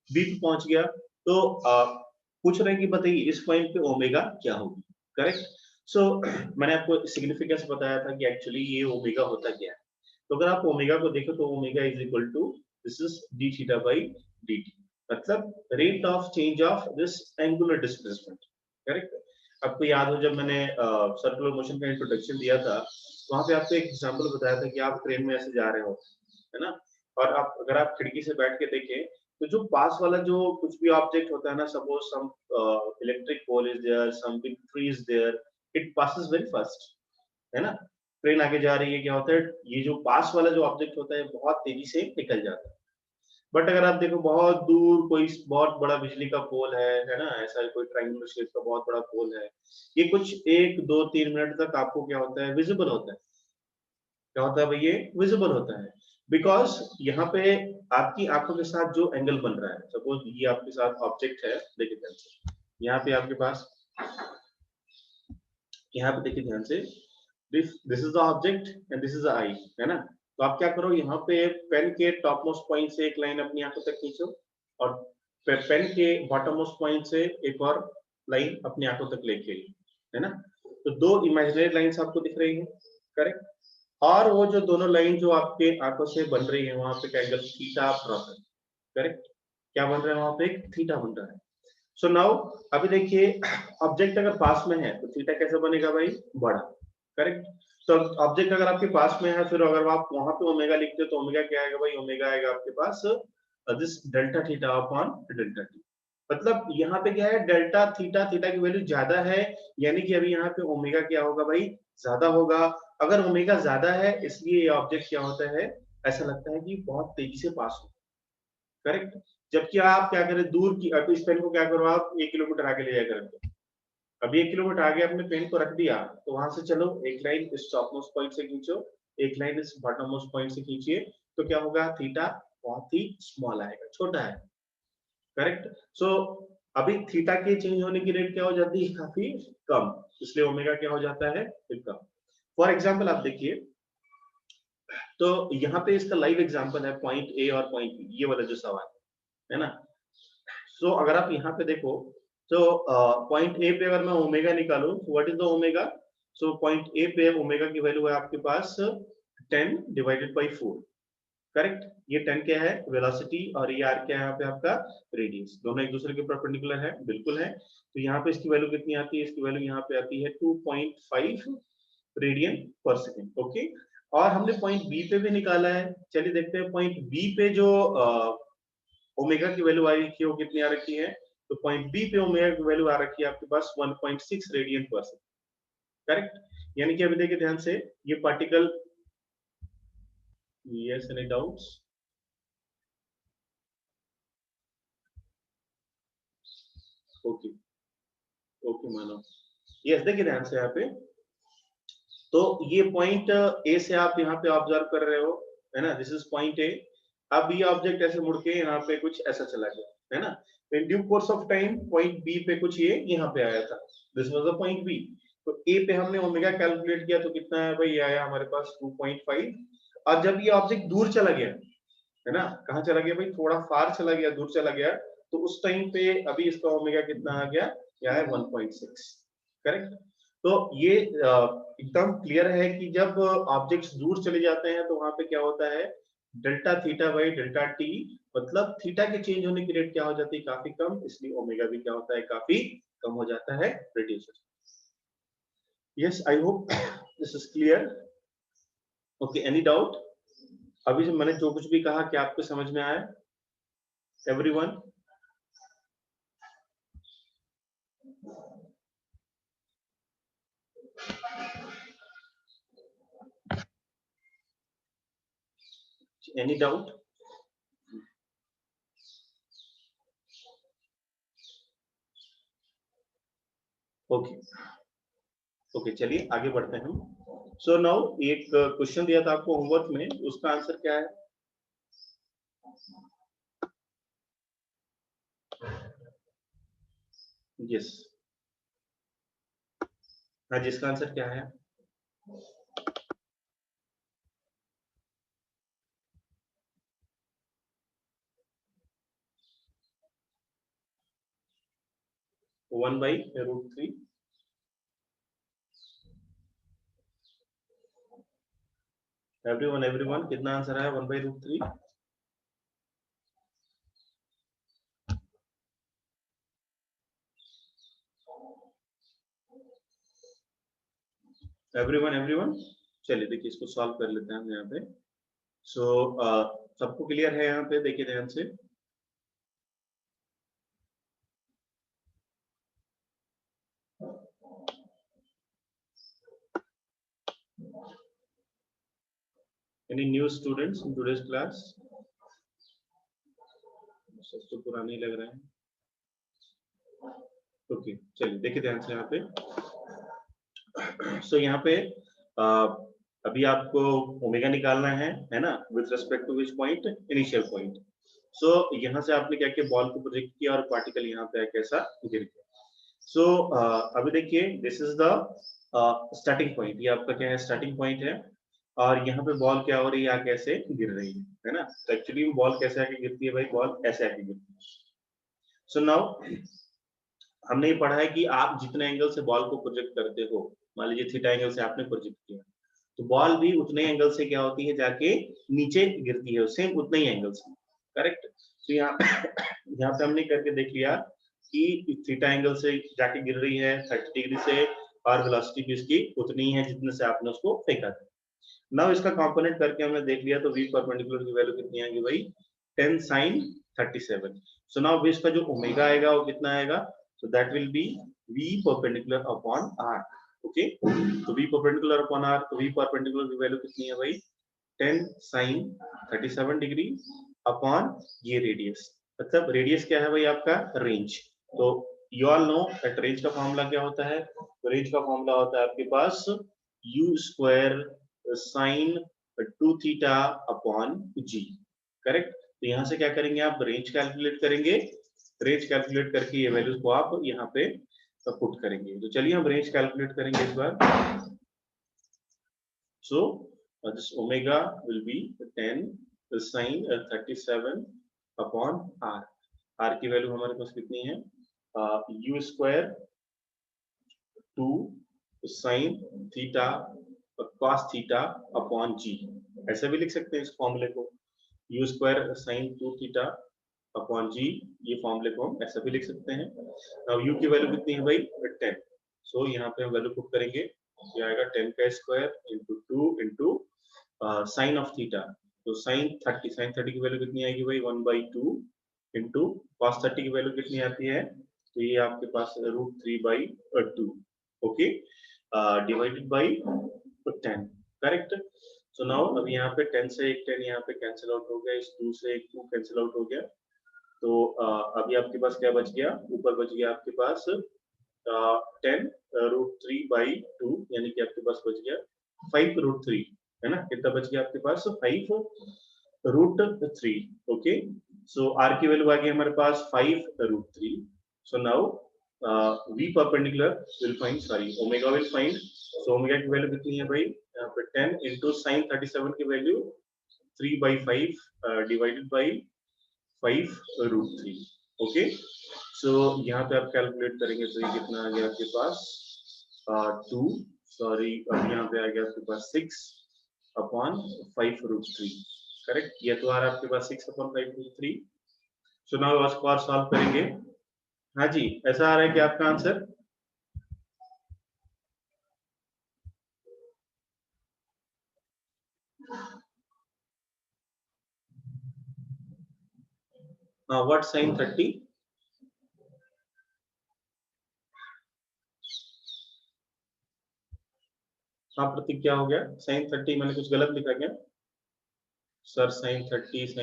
B पे पहुंच गया, तो पूछ रहे हैं कि बताइए इस पॉइंट पे ओमेगा क्या होगी, करेक्ट। सो मैंने आपको सिग्निफिकेंस बताया था कि एक्चुअली ये ओमेगा होता क्या है। तो अगर आप ओमेगा को देखो तो omega is equal to this is D theta by D T, मतलब rate of change of this angular displacement, correct. आपको याद हो जब मैंने सर्कुलर मोशन का इंट्रोडक्शन दिया था, वहां पे आपको एक एग्जांपल बताया था कि आप ट्रेन में ऐसे जा रहे हो, है ना, और आप अगर आप खिड़की से बैठ के देखें तो जो पास वाला जो कुछ भी ऑब्जेक्ट होता है ना, suppose some electric pole is there, some big tree is there, it passes very fast, है ना। ट्रेन आगे जा रही है, क्या होता है, ये जो पास वाला जो ऑब्जेक्ट होता है बहुत तेजी से निकल जाता है। बट अगर आप देखो बहुत दूर कोई बहुत बड़ा बिजली का पोल है ना, ऐसा कोई ट्रायंगुलर शेप का बहुत बड़ा पोल है, ये कुछ 1 2 3 मिनट तक आपको क्या होता है, विजिबल होता है। क्या होता है भाई, ये विजिबल होता है, बिकॉज यहाँ पे आपकी आंखों के साथ जो एंगल बन रहा है, सपोज ये आपके साथ ऑब्जेक्ट है, देखिए ध्यान से, यहाँ पे आपके पास, यहाँ पे देखिए ध्यान से, this is the object and this is the eye, है ना। तो आप क्या करो, यहाँ पे पेन के टॉप मोस्ट पॉइंट से एक लाइन अपनी आंखों तक खींचो, और पेन के बॉटम मोस्ट पॉइंट से एक और लाइन अपनी आंखों तक लेके आइए, है ना। तो दो इमेजिनरी लाइंस आपको दिख रही है, करेक्ट। और वो जो दोनों लाइन जो आपके आंखों से बन रही है, वहां पे एक एंगल थीटा आप ड्रॉ करें, करेक्ट। क्या बन रहा है वहां पे, एक थीटा बन रहा है। सो नाउ अभी देखिए, ऑब्जेक्ट अगर पास में है तो थीटा कैसे बनेगा भाई, बड़ा, करेक्ट। तो ऑब्जेक्ट अगर आपके पास में है, फिर अगर आप वहां पे ओमेगा लिखते हो तो ओमेगा क्या आएगा भाई, ओमेगा आएगा आपके पास this delta theta upon delta T. मतलब यहाँ पे क्या है, डेल्टा थीटा, थीटा की वैल्यू ज्यादा है, यानी कि अभी यहाँ पे ओमेगा क्या होगा भाई, ज्यादा होगा। अगर ओमेगा ज्यादा है इसलिए ये ऑब्जेक्ट क्या होता है, ऐसा लगता है कि बहुत तेजी से पास हो, करेक्ट। जबकि आप क्या करें, दूर की, अब इस पेन को क्या करो, आप 1 किलोमीटर आगे ले जाया करेंगे। अभी 1 किलोमीटर आगे आपने पेन को रख दिया, तो वहां से चलो एक लाइन इस टॉप मोस्ट पॉइंट से खींचो, एक लाइन इस बॉटम मोस्ट पॉइंट से खींचिए, तो क्या होगा, थीटा बहुत ही स्मॉल आएगा, छोटा है, करेक्ट। सो अभी थीटा के चेंज होने की रेट क्या हो जाती है, काफी कम, इसलिए ओमेगा क्या हो जाता है, फिर कम। फॉर एग्जाम्पल आप देखिए, तो यहाँ पे इसका लाइव एग्जाम्पल है पॉइंट ए और पॉइंट बी, ये वाला जो सवाल है ना। सो अगर आप यहाँ पे देखो, तो पॉइंट ए पे अगर मैं ओमेगा निकालूं, what is the omega. So point A पे ओमेगा की वैल्यू है आपके पास 10/4, करेक्ट। ये 10 क्या है, वेलोसिटी, और ये आर क्या है यहाँ पे आपका, रेडियस। दोनों एक दूसरे के परपेंडिकुलर है, बिल्कुल है। तो यहाँ पे इसकी वैल्यू कितनी आती है, इसकी वैल्यू यहाँ पे आती है 2.5 रेडियन पर सेकेंड, ओके। और हमने पॉइंट बी पे भी निकाला है, चलिए देखते हैं पॉइंट बी पे जो ओमेगा की वैल्यू आ रखी है वो कितनी आ रखी है। तो पॉइंट बी पे ओमेगा की वैल्यू आ रखी है आपके पास 1.6 रेडियन पर सेकेंड, करेक्ट। यानी कि अभी देखिए ध्यान से, ये particle, yes any doubts, okay, okay मानो, यस, देखिए ध्यान से यहाँ पे, तो ये पॉइंट ए से आप यहाँ पे ऑब्जर्व कर रहे हो, है ना, दिस इज पॉइंट ए। अब ये ऑब्जेक्ट ऐसे मुड़ के यहाँ पे कुछ ऐसा चला गया, है ना। In due course of time point B पे कुछ ये यहाँ पे आया था, this was the point B. तो ए पे हमने ओमेगा कैलकुलेट किया तो कितना है भाई, ये आया हमारे पास 2.5। और जब ये ऑब्जेक्ट दूर चला गया, है ना, कहाँ चला गया भाई, थोड़ा फार चला गया, दूर चला गया, तो उस टाइम पे अभी इसका ओमेगा कितना आ गया, क्या है, 1.6, करेक्ट। तो ये एकदम क्लियर है कि जब ऑब्जेक्ट्स दूर चले जाते हैं तो वहां पे क्या होता है, delta theta by delta T, मतलब थीटा के चेंज होने की रेट क्या हो जाती है, काफी कम, इसलिए ओमेगा भी क्या होता है, काफी कम हो जाता है, reduce. Yes, I hope this is clear. Okay, any doubt, अभी जो मैंने जो कुछ भी कहा क्या आपको समझ में आया, everyone. Any doubt, okay, okay, चलिए आगे बढ़ते हैं हम। सो नाउ एक क्वेश्चन दिया था आपको होमवर्क में, उसका आंसर क्या है, यस, हाँ, जिसका आंसर क्या है, 1/√3। एवरीवन कितना आंसर है 1/√3? एवरीवन चलिए देखिए इसको सॉल्व कर लेते हैं हम यहाँ पे। सो सबको क्लियर है यहाँ पे? देखिए ध्यान से। Any new students in today's class? सब तो पुराने लग रहे हैं। ओके चलिए देखिए ध्यान से यहाँ पे। सो यहाँ पे अभी आपको ओमेगा निकालना है ना, with respect to which point? Initial point. So यहाँ से आपने क्या किया, बॉल को प्रोजेक्ट किया और पार्टिकल यहाँ पे कैसा गिर गया। सो अभी देखिए this is the starting point, ये आपका क्या है, स्टार्टिंग पॉइंट है। और यहाँ पे बॉल क्या हो रही है, आके ऐसे गिर रही है ना। तो एक्चुअली बॉल कैसे आके गिरती है भाई, बॉल ऐसे आके गिरती है। सो नाउ हमने ये पढ़ा है कि आप जितने एंगल से बॉल को प्रोजेक्ट करते हो, मान लीजिए थीटा एंगल से आपने प्रोजेक्ट किया, तो बॉल भी उतने एंगल से क्या होती है, जाके नीचे गिरती है, सेम उतने ही एंगल से। करेक्ट। तो यहाँ यहाँ पे हमने करके देख लिया कि थीटा एंगल से जाके गिर रही है 30 डिग्री से, और वेलोसिटी भी इसकी उतनी ही है जितने से आपने उसको फेंका था। नाउ इसका कंपोनेंट करके हमने देख लिया, तो v परपेंडिकुलर की वैल्यू कितनी आएगी भाई, 10 sin 37। सो नाउ इसका जो ओमेगा आएगा वो कितना आएगा, so that will be v perpendicular upon r। Okay, तो v perpendicular upon r, तो v perpendicular की वैल्यू कितनी है भाई, 10 sin 37 डिग्री अपॉन ये रेडियस। मतलब रेडियस क्या है भाई आपका, रेंज। तो you all know that range का फॉर्मूला क्या होता है, तो रेंज का फॉर्मूला होता है आपके पास u square sine 2 theta upon g। Correct. तो यहाँ से क्या करेंगे आप, रेंज कैलकुलेट करेंगे, रेंज कैलकुलेट करके ये वैल्यूज को आप यहाँ पे पुट करेंगे। तो चलिए हम रेंज कैलकुलेट करेंगे इस बार। So this omega will be 10 sin 37 upon r। r की वैल्यू हमारे पास कितनी है, u square 2 sin theta cos theta upon g। ऐसा भी लिख सकते हैं इस फॉर्मूले को, u square sin 2 theta upon g, ये फॉर्मूले को हम ऐसा भी लिख सकते हैं। अब u की वैल्यू कितनी है भाई, 10। सो यहाँ पे हम वैल्यू पुट करेंगे, ये आएगा 10 का square into 2 into sine of theta, तो साइन 30 की वैल्यू कितनी आएगी भाई, 1/2 इंटू cos 30 की वैल्यू कितनी आती है, तो ये आपके पास √3/2। Okay, divided by 10। Correct. So now अब यहाँ पे 10 से एक 10 यहाँ पे कैंसिल आउट हो गया, इस 2 से एक 2 कैंसिल आउट हो गया। तो अभी आपके पास क्या बच गया, ऊपर बच गया आपके पास 10 √3/2, यानी कि आपके पास बच गया 5√3, है ना। कितना बच गया आपके पास, 5√3। ओके, सो r की वैल्यू आ गई हमारे पास 5√3। सो now v perpendicular will find, sorry omega will find. So omega की वैल्यू कितनी है भाई, यहाँ पे 10 इंटू साइन 37 की वैल्यू 3/5 डिवाइडेड बाई 5√3। ओके, सो यहाँ पे आप कैलकुलेट करेंगे तो ये कितना आ गया आपके पास 2, सॉरी अब यहाँ पे आ गया आपके पास 6 अपॉन 5√3। करेक्ट, ये तो आ रहा है आपके पास 6 अपॉन 5√3। सो नाउ इसको और सॉल्व करेंगे। हाँ जी, ऐसा आ रहा है कि आपका आंसर, व्हाट साइन 30, हाँ प्रतीक क्या हो गया, साइन 30 मैंने कुछ गलत लिखा क्या sir, sine 30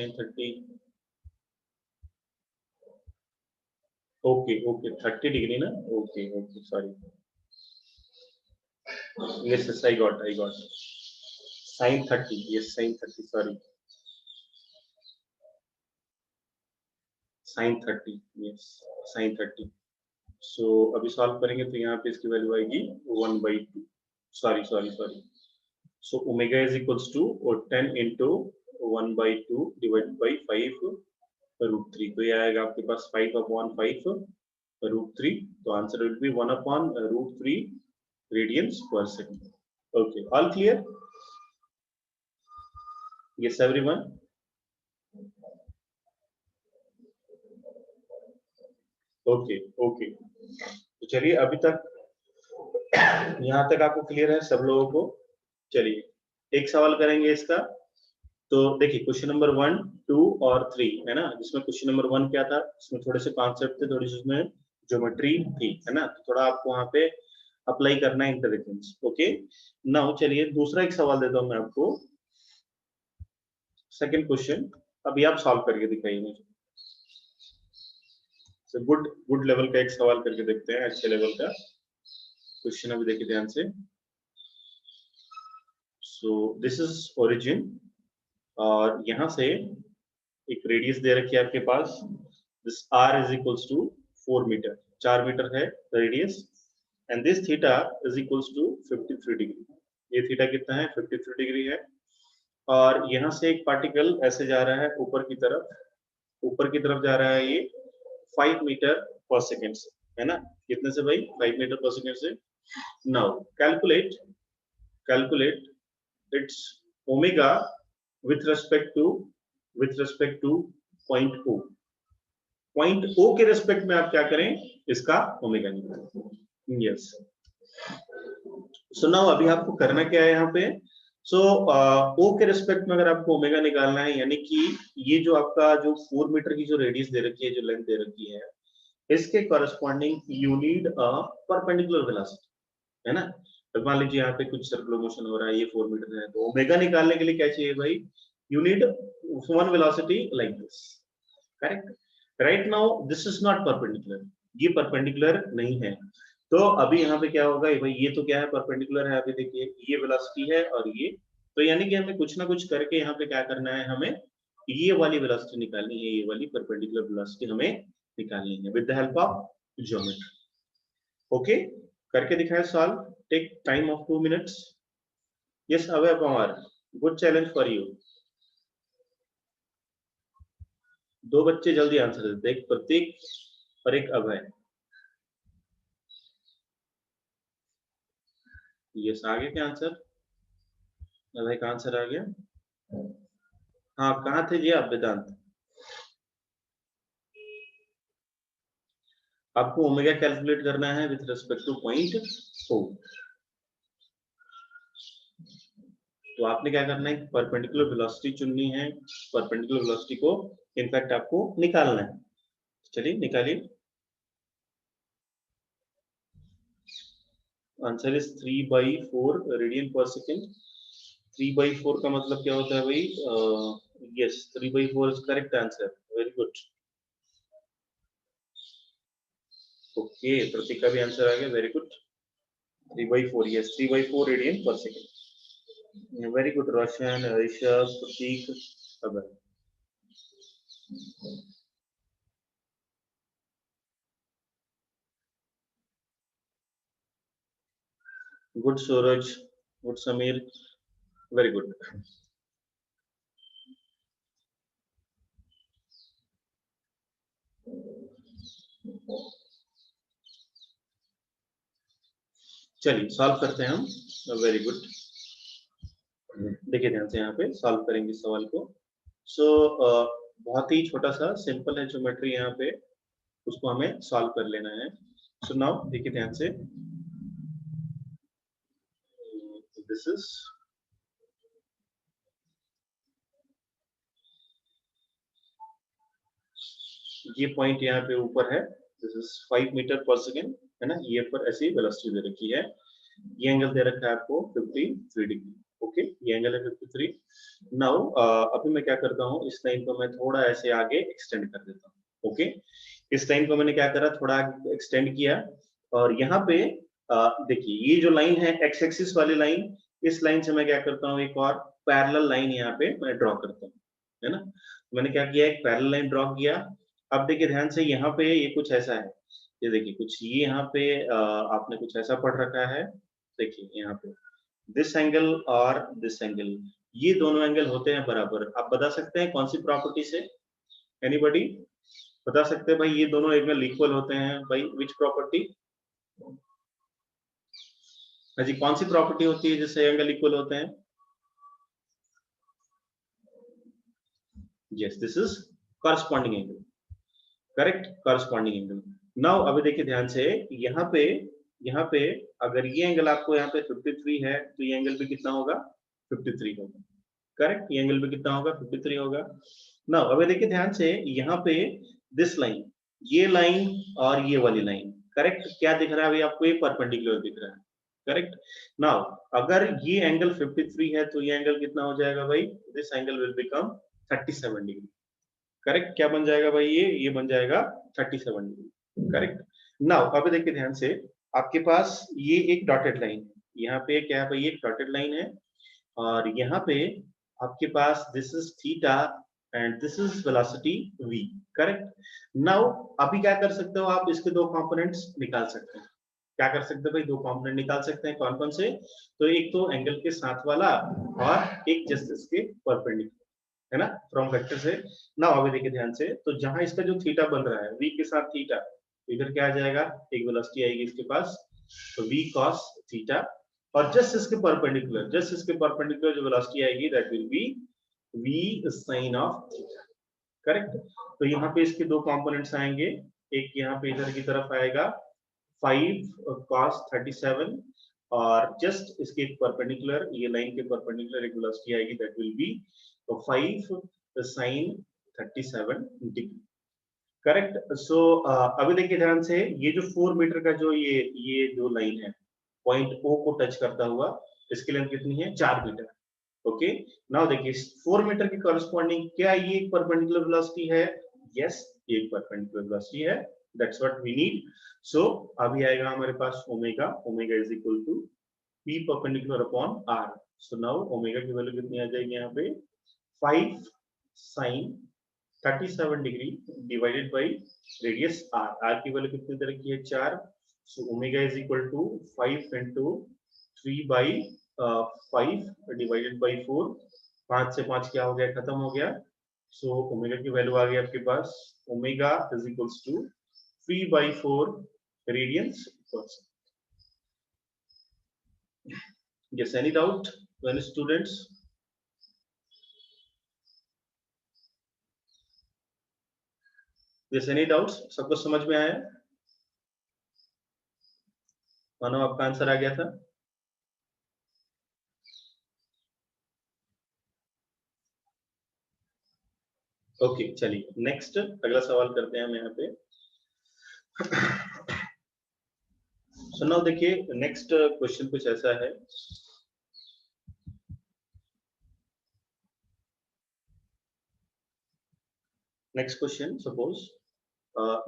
okay okay 30 degree ना, okay okay sorry, yes I got sine 30, yes sine 30, sorry sine 30, yes sine 30। So अभी सॉल्व करेंगे तो यहाँ पे इसकी वैल्यू आएगी 1/2, sorry sorry sorry. So omega is equals to 10 into 1/2 divided by 5√3, तो ये आएगा आपके पास 5/5 √3, तो आंसर विल बी 1/√3 रेडियंस पर second. Okay, all clear? Yes everyone? Okay okay, तो चलिए अभी तक यहाँ तक आपको क्लियर है सब लोगों को? चलिए एक सवाल करेंगे इसका. तो देखिए क्वेश्चन नंबर 1, 2 और 3 है ना, जिसमें क्वेश्चन नंबर 1 क्या था, इसमें थोड़े से कॉन्सेप्ट थे, थोड़ी सी उसमें ज्योमेट्री थी, है ना, तो थोड़ा आपको वहां पे अप्लाई करना है इंटेलिजेंस. ओके, नाउ चलिए दूसरा एक सवाल देता हूं मैं आपको. सेकंड क्वेश्चन अभी आप सॉल्व करके दिखाइए मुझे. गुड गुड लेवल का एक सवाल करके देखते हैं, अच्छे लेवल का क्वेश्चन. अभी देखिए ध्यान से. सो दिस इज ओरिजिन, और यहां से एक रेडियस दे रखी है आपके पास. This r is equals to 4 metre, 4 metre है radius, and this theta is equals to 53 degree. ये थीटा कितना है? 53 डिग्री है. और यहां से एक पार्टिकल ऐसे जा रहा है ऊपर की तरफ, ऊपर की तरफ जा रहा है ये 5 मीटर पर सेकेंड से, है ना. कितने से भाई? 5 मीटर पर सेकेंड से. Now calculate calculate its omega with respect to point O. Point O के रेस्पेक्ट में आप क्या करें? इसका ओमेगा निकालें. यस. सो नाउ अभी आपको करना क्या है यहाँ पे? सो O के रेस्पेक्ट में अगर आपको ओमेगा निकालना है, यानी कि ये जो आपका जो 4 मीटर की जो रेडियस दे रखी है, जो लेंथ दे रखी है, इसके corresponding you need a perpendicular velocity, है ना. तो मान लीजिए यहाँ पे कुछ सर्कुलर मोशन हो रहा है, ये 4 मीटर है, तो ओमेगा निकालने के लिए क्या चाहिए भाई? You need one velocity like this. Correct. Right now this is not perpendicular, ये परपेंडिकुलर नहीं है. तो अभी यहाँ पे क्या होगा भाई? ये तो क्या है? परपेंडिकुलर है. अभी देखिए ये वेलोसिटी है और ये, तो यानी कि हमें कुछ ना कुछ करके यहाँ पे क्या करना है? हमें ये वाली वेलोसिटी निकालनी है, ये वाली परपेंडिकुलर वेलोसिटी हमें निकालनी है with the help of geometry. Okay, करके दिखाएं solve. Take time of 2 minutes. Yes Abhay Pawar, good challenge for you. दो बच्चे जल्दी आंसर देते, एक प्रतीक और एक अभय. यस आ गया क्या आंसर? अभय का आंसर आ गया. हाँ कहाँ थे जी आप वेदांत? आपको ओमेगा कैलकुलेट करना है with respect two point O. तो आपने क्या करना है? परपेंडिकुलर वेलोसिटी चुननी है, परपेंडिकुलर वेलोसिटी को इनफैक्ट आपको निकालना है. चलिए निकालिए. आंसर इज 3/4 रेडियन पर सेकेंड. 3/4 का मतलब क्या होता है भाई? Yes 3/4 is correct answer. Very good. Okay, Prateek का भी आंसर आ गया. Very good. 3/4, यस 3/4 रेडियन पर second. Very good Roshan, Rishabh, Prateek, Abhay. Good Suraj, good Sameer, very good. चलिए सॉल्व करते हैं हम. Very good. देखिए ध्यान से यहाँ पे सॉल्व करेंगे इस सवाल को. सो बहुत ही छोटा सा सिंपल है ज्योमेट्री यहाँ पे, उसको हमें सॉल्व कर लेना है. सो नाउ देखिए ध्यान से. दिस इज ये पॉइंट यहाँ पे ऊपर है. दिस इज 5 मीटर पर सेकेंड, है ना. ये पर ऐसी वेलोसिटी दे रखी है. ये एंगल दे रखा है आपको 53 डिग्री. ओके, ये एंगल है 53. नाउ अभी मैं क्या करता हूँ? इस लाइन को मैं थोड़ा ऐसे आगे एक्सटेंड कर देता हूँ. ओके, इस लाइन को मैंने क्या करा? थोड़ा एक्सटेंड किया. और यहाँ पे देखिए ये जो लाइन है एक्स एक्सिस वाली लाइन, इस लाइन से मैं क्या करता हूँ? एक और पैरेलल लाइन यहाँ पे मैं ड्रॉ करता हूँ, है ना. मैंने क्या किया? एक पैरेलल लाइन ड्रॉ किया. अब देखिए ध्यान से, यहाँ पे ये कुछ ऐसा है. ये देखिए कुछ ये यहाँ पे आपने कुछ ऐसा पढ़ रखा है. देखिए यहाँ पे दिस एंगल और दिस एंगल, ये दोनों एंगल होते हैं बराबर. आप बता सकते हैं कौन सी प्रॉपर्टी से? एनीबॉडी? बता सकते हैं भाई ये दोनों एंगल इक्वल होते हैं भाई, विच प्रॉपर्टी? जी कौन सी प्रॉपर्टी होती है जिससे एंगल इक्वल होते हैं? Yes, this is corresponding angle, correct, corresponding angle. Now अभी देखिए ध्यान से, यहाँ पे अगर ये एंगल आपको यहाँ पे 53 है तो ये एंगल भी कितना होगा? 53 होगा, करेक्ट, ये एंगल भी कितना होगा? 53 होगा। नाउ अभी देखिए ध्यान से, यहाँ पे दिस लाइन, ये लाइन और ये वाली लाइन, करेक्ट, क्या दिख रहा है अभी आपको? ये परपेंडिकुलर दिख रहा है, करेक्ट। नाउ अगर ये एंगल 53 है तो ये एंगल कितना हो जाएगा भाई? This angle will become 37 degree, correct. क्या बन जाएगा भाई? ये बन जाएगा 37 डिग्री, करेक्ट। नाउ अभी देखिए ध्यान से, आपके पास ये एक डॉटेड लाइन है, यहाँ पे क्या है भाई? एक डॉटेड लाइन है, और यहाँ पे आपके पास this is theta and this is velocity v, correct. Now अभी क्या कर सकते हो आप? इसके दो कंपोनेंट्स निकाल सकते हैं। क्या कर सकते हैं भाई? दो कंपोनेंट निकाल सकते हैं। कौन कौन से? तो एक तो एंगल के साथ वाला और एक जस्ट इसके परपेंडिकुलर, है ना, फ्रॉम वेक्टर से। ना अभी देखिए ध्यान से, तो जहां इसका जो थीटा बन रहा है v के साथ थीटा, इधर क्या आ जाएगा? एक वेलोसिटी आएगी इसके पास, तो v cos थीटा, और जस्ट इसके परपेंडिकुलर जो वेलोसिटी आएगी that will be v sin of theta, correct. तो यहाँ पे इसके दो कंपोनेंट्स आएंगे, एक यहाँ पे इधर की तरफ आएगा 5 cos 37, और जस्ट इसके परपेंडिकुलर, ये लाइन के परपेंडिकुलर एक वेलोसिटी आएगी that will be 5 sin 37 degree, correct. So अभी देखिए ध्यान से, ये जो 4 मीटर का जो ये जो लाइन है पॉइंट O को टच करता हुआ, इसकी लेंथ कितनी है? 4 मीटर, ओके। नाउ देखिए 4 मीटर के कॉरेस्पॉन्डिंग क्या ये एक परपेंडिकुलर वेलोसिटी है? यस, ये एक परपेंडिकुलर वेलोसिटी है, that's what we need. So अभी आएगा हमारे पास omega is equal to p perpendicular upon r। So now omega की वैल्यू कितनी आ जाएगी यहाँ पे? 5 sin 37 degree divided by radius r। r की वैल्यू कितनी तरह की है? 4। So omega is equal to 5 into 3 by 5 divided by 4। 5 से 5 क्या हो गया? खत्म हो गया। सो ओमेगा की वैल्यू आ गई आपके पास, omega is equals to 3 by 4 radians पर second. Yes, any doubt to any students? Yes, any doubts? सबको समझ में आया? मानो आपका आंसर आ गया था। ओके, चलिए नेक्स्ट अगला सवाल करते हैं हम यहाँ पे। सो नाउ देखिए नेक्स्ट क्वेश्चन कुछ ऐसा है। नेक्स्ट क्वेश्चन, सपोज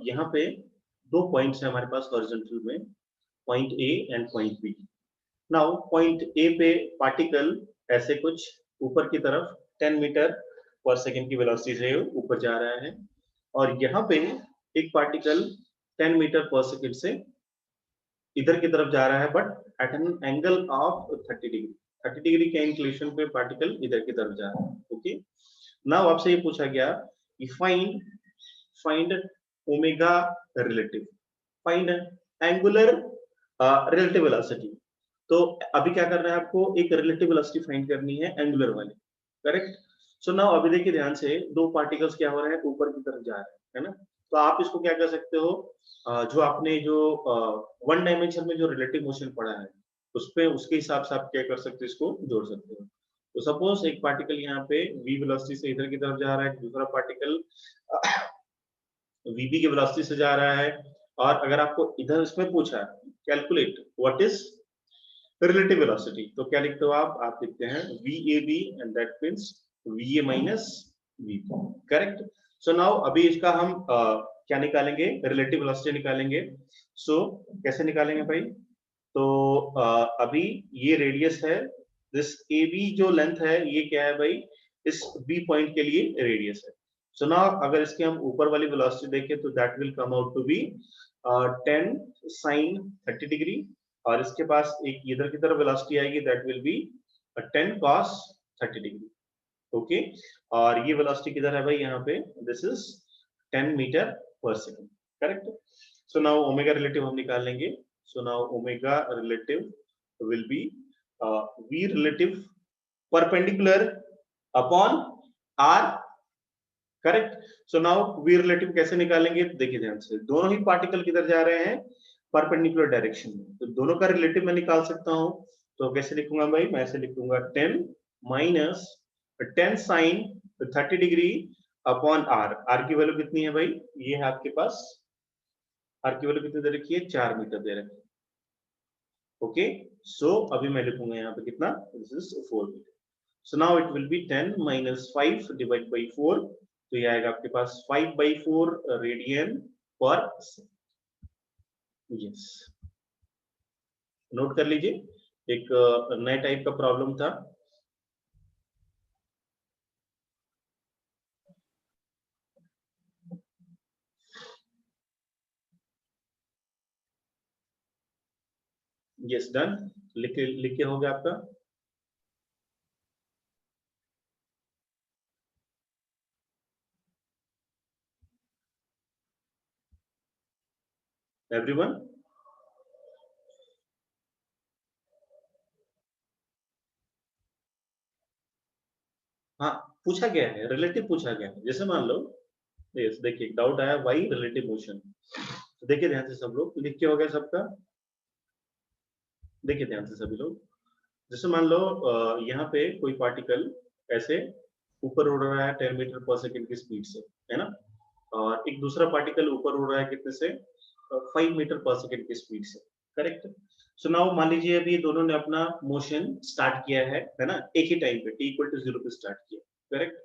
यहाँ पे दो पॉइंट्स है हमारे पास हॉरिजॉन्टल में, point A and point B. Now point A पे पार्टिकल ऐसे कुछ ऊपर की तरफ 10 मीटर पर सेकेंड की वेलोसिटी से ऊपर जा रहा है, और यहाँ पे एक पार्टिकल 10 मीटर पर सेकेंड से इधर की तरफ जा रहा है, but at an angle of 30 degree. 30 degree के इंक्लिनेशन पे पार्टिकल इधर की तरफ जा रहा है, ओके। नाउ आपसे ये पूछा गया कि find omega relative, find angular relative velocity. तो अभी क्या करना है आपको? एक रिलेटिव वेलोसिटी फाइंड करनी है एंगुलर वाली, करेक्ट। सो नाउ अभी देखिए ध्यान से, दो पार्टिकल्स क्या हो रहे हैं? ऊपर की तरफ जा रहे हैं, है ना। तो आप इसको क्या कर सकते हो? जो आपने जो वन डायमेंशन में जो रिलेटिव मोशन पढ़ा है उस पे, उसके हिसाब से आप क्या कर सकते हो? इसको जोड़ सकते हो। तो सपोज एक पार्टिकल यहाँ पे v वेलोसिटी से इधर की तरफ जा रहा है, दूसरा पार्टिकल vb की वेलोसिटी से जा रहा है, और अगर आपको इधर इसमें पूछा calculate what is relative velocity, तो क्या लिखते हो आप लिखते हैं VAB and that means VA minus VB, correct. So now अभी इसका हम क्या निकालेंगे? रिलेटिव वेलोसिटी निकालेंगे। सो कैसे निकालेंगे भाई? तो अभी ये रेडियस है, दिस AB जो लेंथ है ये क्या है भाई? इस B पॉइंट के लिए रेडियस है। सो नाउ अगर इसके हम ऊपर वाली वेलोसिटी देखें तो that will come out to be 10 sin 30 degree, और इसके पास एक इधर की तरफ वेलोसिटी आएगी that will be 10 cos 30 degree, okay. और ये वेलोसिटी किधर है भाई? यहाँ पे this is 10 metre per second, correct. So now omega relative हम निकाल लेंगे। So now omega relative will be v relative perpendicular upon r, correct. So now v relative कैसे निकालेंगे, देखिए ध्यान से, दोनों ही पार्टिकल किधर जा रहे हैं, परपेंडिकुलर डायरेक्शन में, तो दोनों का रिलेटिव मैं निकाल सकता हूं। तो कैसे लिखूंगा भाई, मैं ऐसे लिखूंगा 10 minus 10 sine 30 degree upon r। r की वैल्यू कितनी है भाई, ये है आपके पास, r की वैल्यू कितनी दे रखी है, 4 मीटर दे रखी है। ओके, सो अभी मैं लिखूंगा यहाँ पे कितना, this is 4 metre. So now it will be 10 minus 5 divide by 4, तो ये आएगा आपके पास 5/4 radian per second. Yes, note कर लीजिए, एक नए टाइप का प्रॉब्लम था। यस, डन, लिख के हो गया आपका। एवरीवन, हाँ, पूछा गया है, रिलेटिव पूछा गया है। जैसे मान लो, यस, देखिए डाउट आया, वाई रिलेटिव मोशन, तो देखिए ध्यान से सब लोग, लिख के हो गया सबका, देखिए ध्यान से सभी लोग। जैसे मान लो यहाँ पे कोई पार्टिकल ऐसे ऊपर उड़ रहा है 10 मीटर पर सेकंड की स्पीड से, है ना, और एक दूसरा पार्टिकल ऊपर उड़ रहा है कितने से, 5 मीटर पर सेकंड की स्पीड से, करेक्ट। सो नाउ मान लीजिए अभी दोनों ने अपना मोशन स्टार्ट किया है ना, एक ही टाइम पे t इक्वल टू 0 पे स्टार्ट किया, करेक्ट।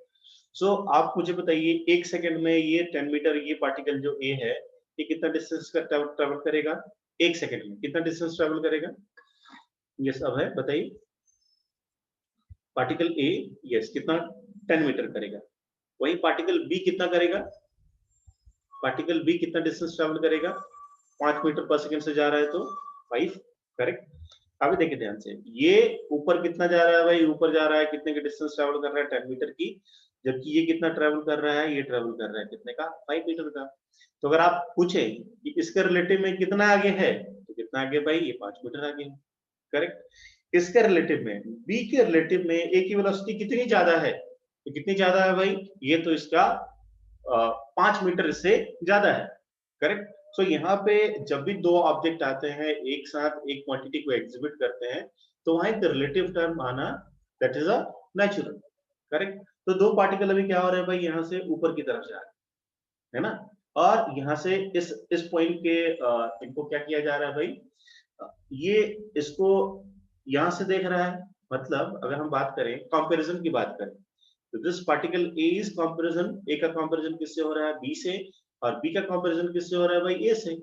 सो आप मुझे बताइए, एक सेकंड में ये 10 मीटर, ये पार्टिकल जो a है, ये कितना डिस्टेंस का ट्रेवल करेगा, एक सेकंड में कितना डिस्टेंस ट्रेवल करेगा। यस, अब है, बताइए, पार्टिकल ए, यस, कितना, 10 मीटर करेगा। वही पार्टिकल बी कितना करेगा, पार्टिकल बी कितना डिस्टेंस ट्रेवल करेगा, 5 मीटर पर सेकंड से जा रहा है तो 5, करेक्ट। अभी देखिए ध्यान से, ये ऊपर कितना जा रहा है भाई, ऊपर जा रहा है, कितने की डिस्टेंस ट्रेवल कर रहा है, 10 मीटर की, जबकि ये कितना ट्रेवल कर रहा है, ये ट्रेवल कर रहा है कितने का, 5 मीटर का। तो अगर आप पूछे कि इसके रिलेटिव में कितना आगे है, तो कितना आगे भाई, ये 5 मीटर आगे है, करेक्ट। इसके रिलेटिव में, बी के रिलेटिव में ए की वेलोसिटी कितनी ज्यादा है, तो कितनी ज्यादा है भाई, ये तो इसका 5 मीटर से ज्यादा है, करेक्ट। सो यहाँ पे जब भी दो ऑब्जेक्ट आते हैं एक साथ, एक क्वांटिटी को एग्जिबिट करते हैं, तो वहां एक रिलेटिव टर्म आना, that is a natural, correct. तो दो पार्टिकल अभी क्या हो रहे हैं भाई, यहाँ से ऊपर की तरफ जा रहे हैं ना, और यहाँ से इस पॉइंट के इनको क्या किया जा रहा है भाई, ये इसको यहां से देख रहा है, मतलब अगर हम बात करें, कंपैरिजन की बात करें, तो this particle A is comparison, A का कंपैरिजन किससे हो रहा है, बी से, और बी का कंपैरिजन किससे हो रहा है भाई, ए से,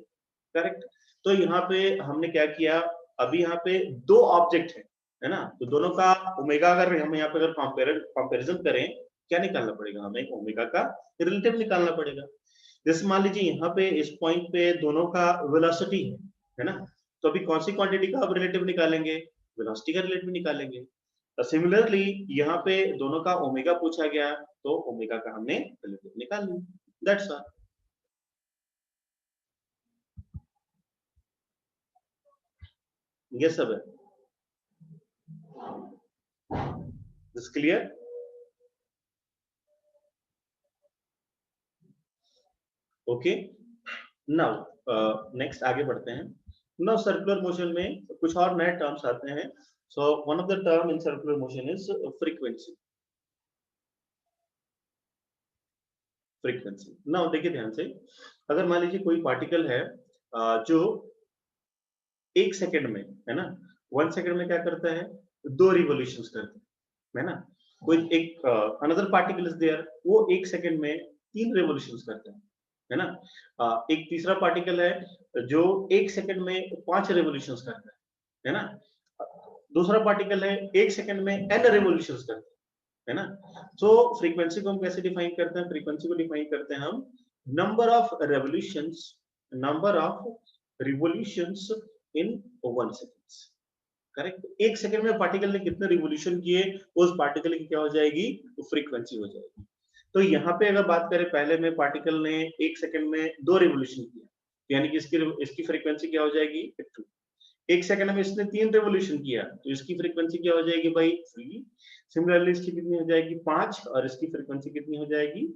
करेक्ट। तो यहाँ पे हमने क्या किया, अभी यहाँ पे दो ऑब्जेक्ट है ना, तो दोनों का ओमेगा, अगर हम यहाँ पे अगर कंपैरिजन करें, क्या निकालना पड़ेगा हमें, ओमेगा का रिलेटिव निकालना पड़ेगा। जैसे मान लीजिए यहाँ पे इस पॉइंट पे दोनों का वेलोसिटी है ना, तो अभी कौन सी क्वांटिटी का रिलेटिव निकालेंगे, वेलोसिटी का रिलेटिव निकालेंगे। सिमिलरली यहाँ पे दोनों का ओमेगा पूछा गया, तो ओमेगा का हमने रिलेटिव निकाल लिया, दैट्स ऑल। ये सब है, this clear. Okay, now next आगे बढ़ते हैं। नाउ सर्कुलर मोशन में कुछ और नए टर्म्स आते हैं। So one of the term in circular motion is frequency. Frequency, now देखिए ध्यान से, अगर मान लीजिए कोई पार्टिकल है जो एक सेकंड में, है ना, 1 सेकंड में क्या करता है, 2 रिवॉल्यूशंस करता है ना, कोई एक अनदर पार्टिकल इज देयर, वो एक सेकंड में 3 रिवॉल्यूशंस करता है ना, एक तीसरा पार्टिकल है जो एक सेकंड में 5 रिवॉल्यूशंस करता है ना, दूसरा पार्टिकल है एक सेकंड में n रिवॉल्यूशंस करता है ना। तो फ्रीक्वेंसी को हम कैसे डिफाइन करते हैं, फ्रीक्वेंसी को डिफाइन करते हैं हम number of revolutions, number of revolutions in 1 seconds, correct. एक सेकंड में पार्टिकल ने कितने रिवॉल्यूशन किए, उस पार्टिकल की क्या हो जाएगी, तो फ्रीक्वेंसी हो जाएगी। तो यहाँ पे अगर बात करें, पहले में पार्टिकल ने 1 सेकंड में 2 रिवोल्यूशन किया, यानी कि इसकी फ्रीक्वेंसी क्या हो जाएगी 2। 1 सेकंड में इसने 3 रिवोल्यूशन किया, तो इसकी फ्रीक्वेंसी क्या हो जाएगी भाई 3। सिमिलरली इसकी कितनी हो जाएगी 5, और इसकी फ्रीक्वेंसी कितनी हो जाएगी,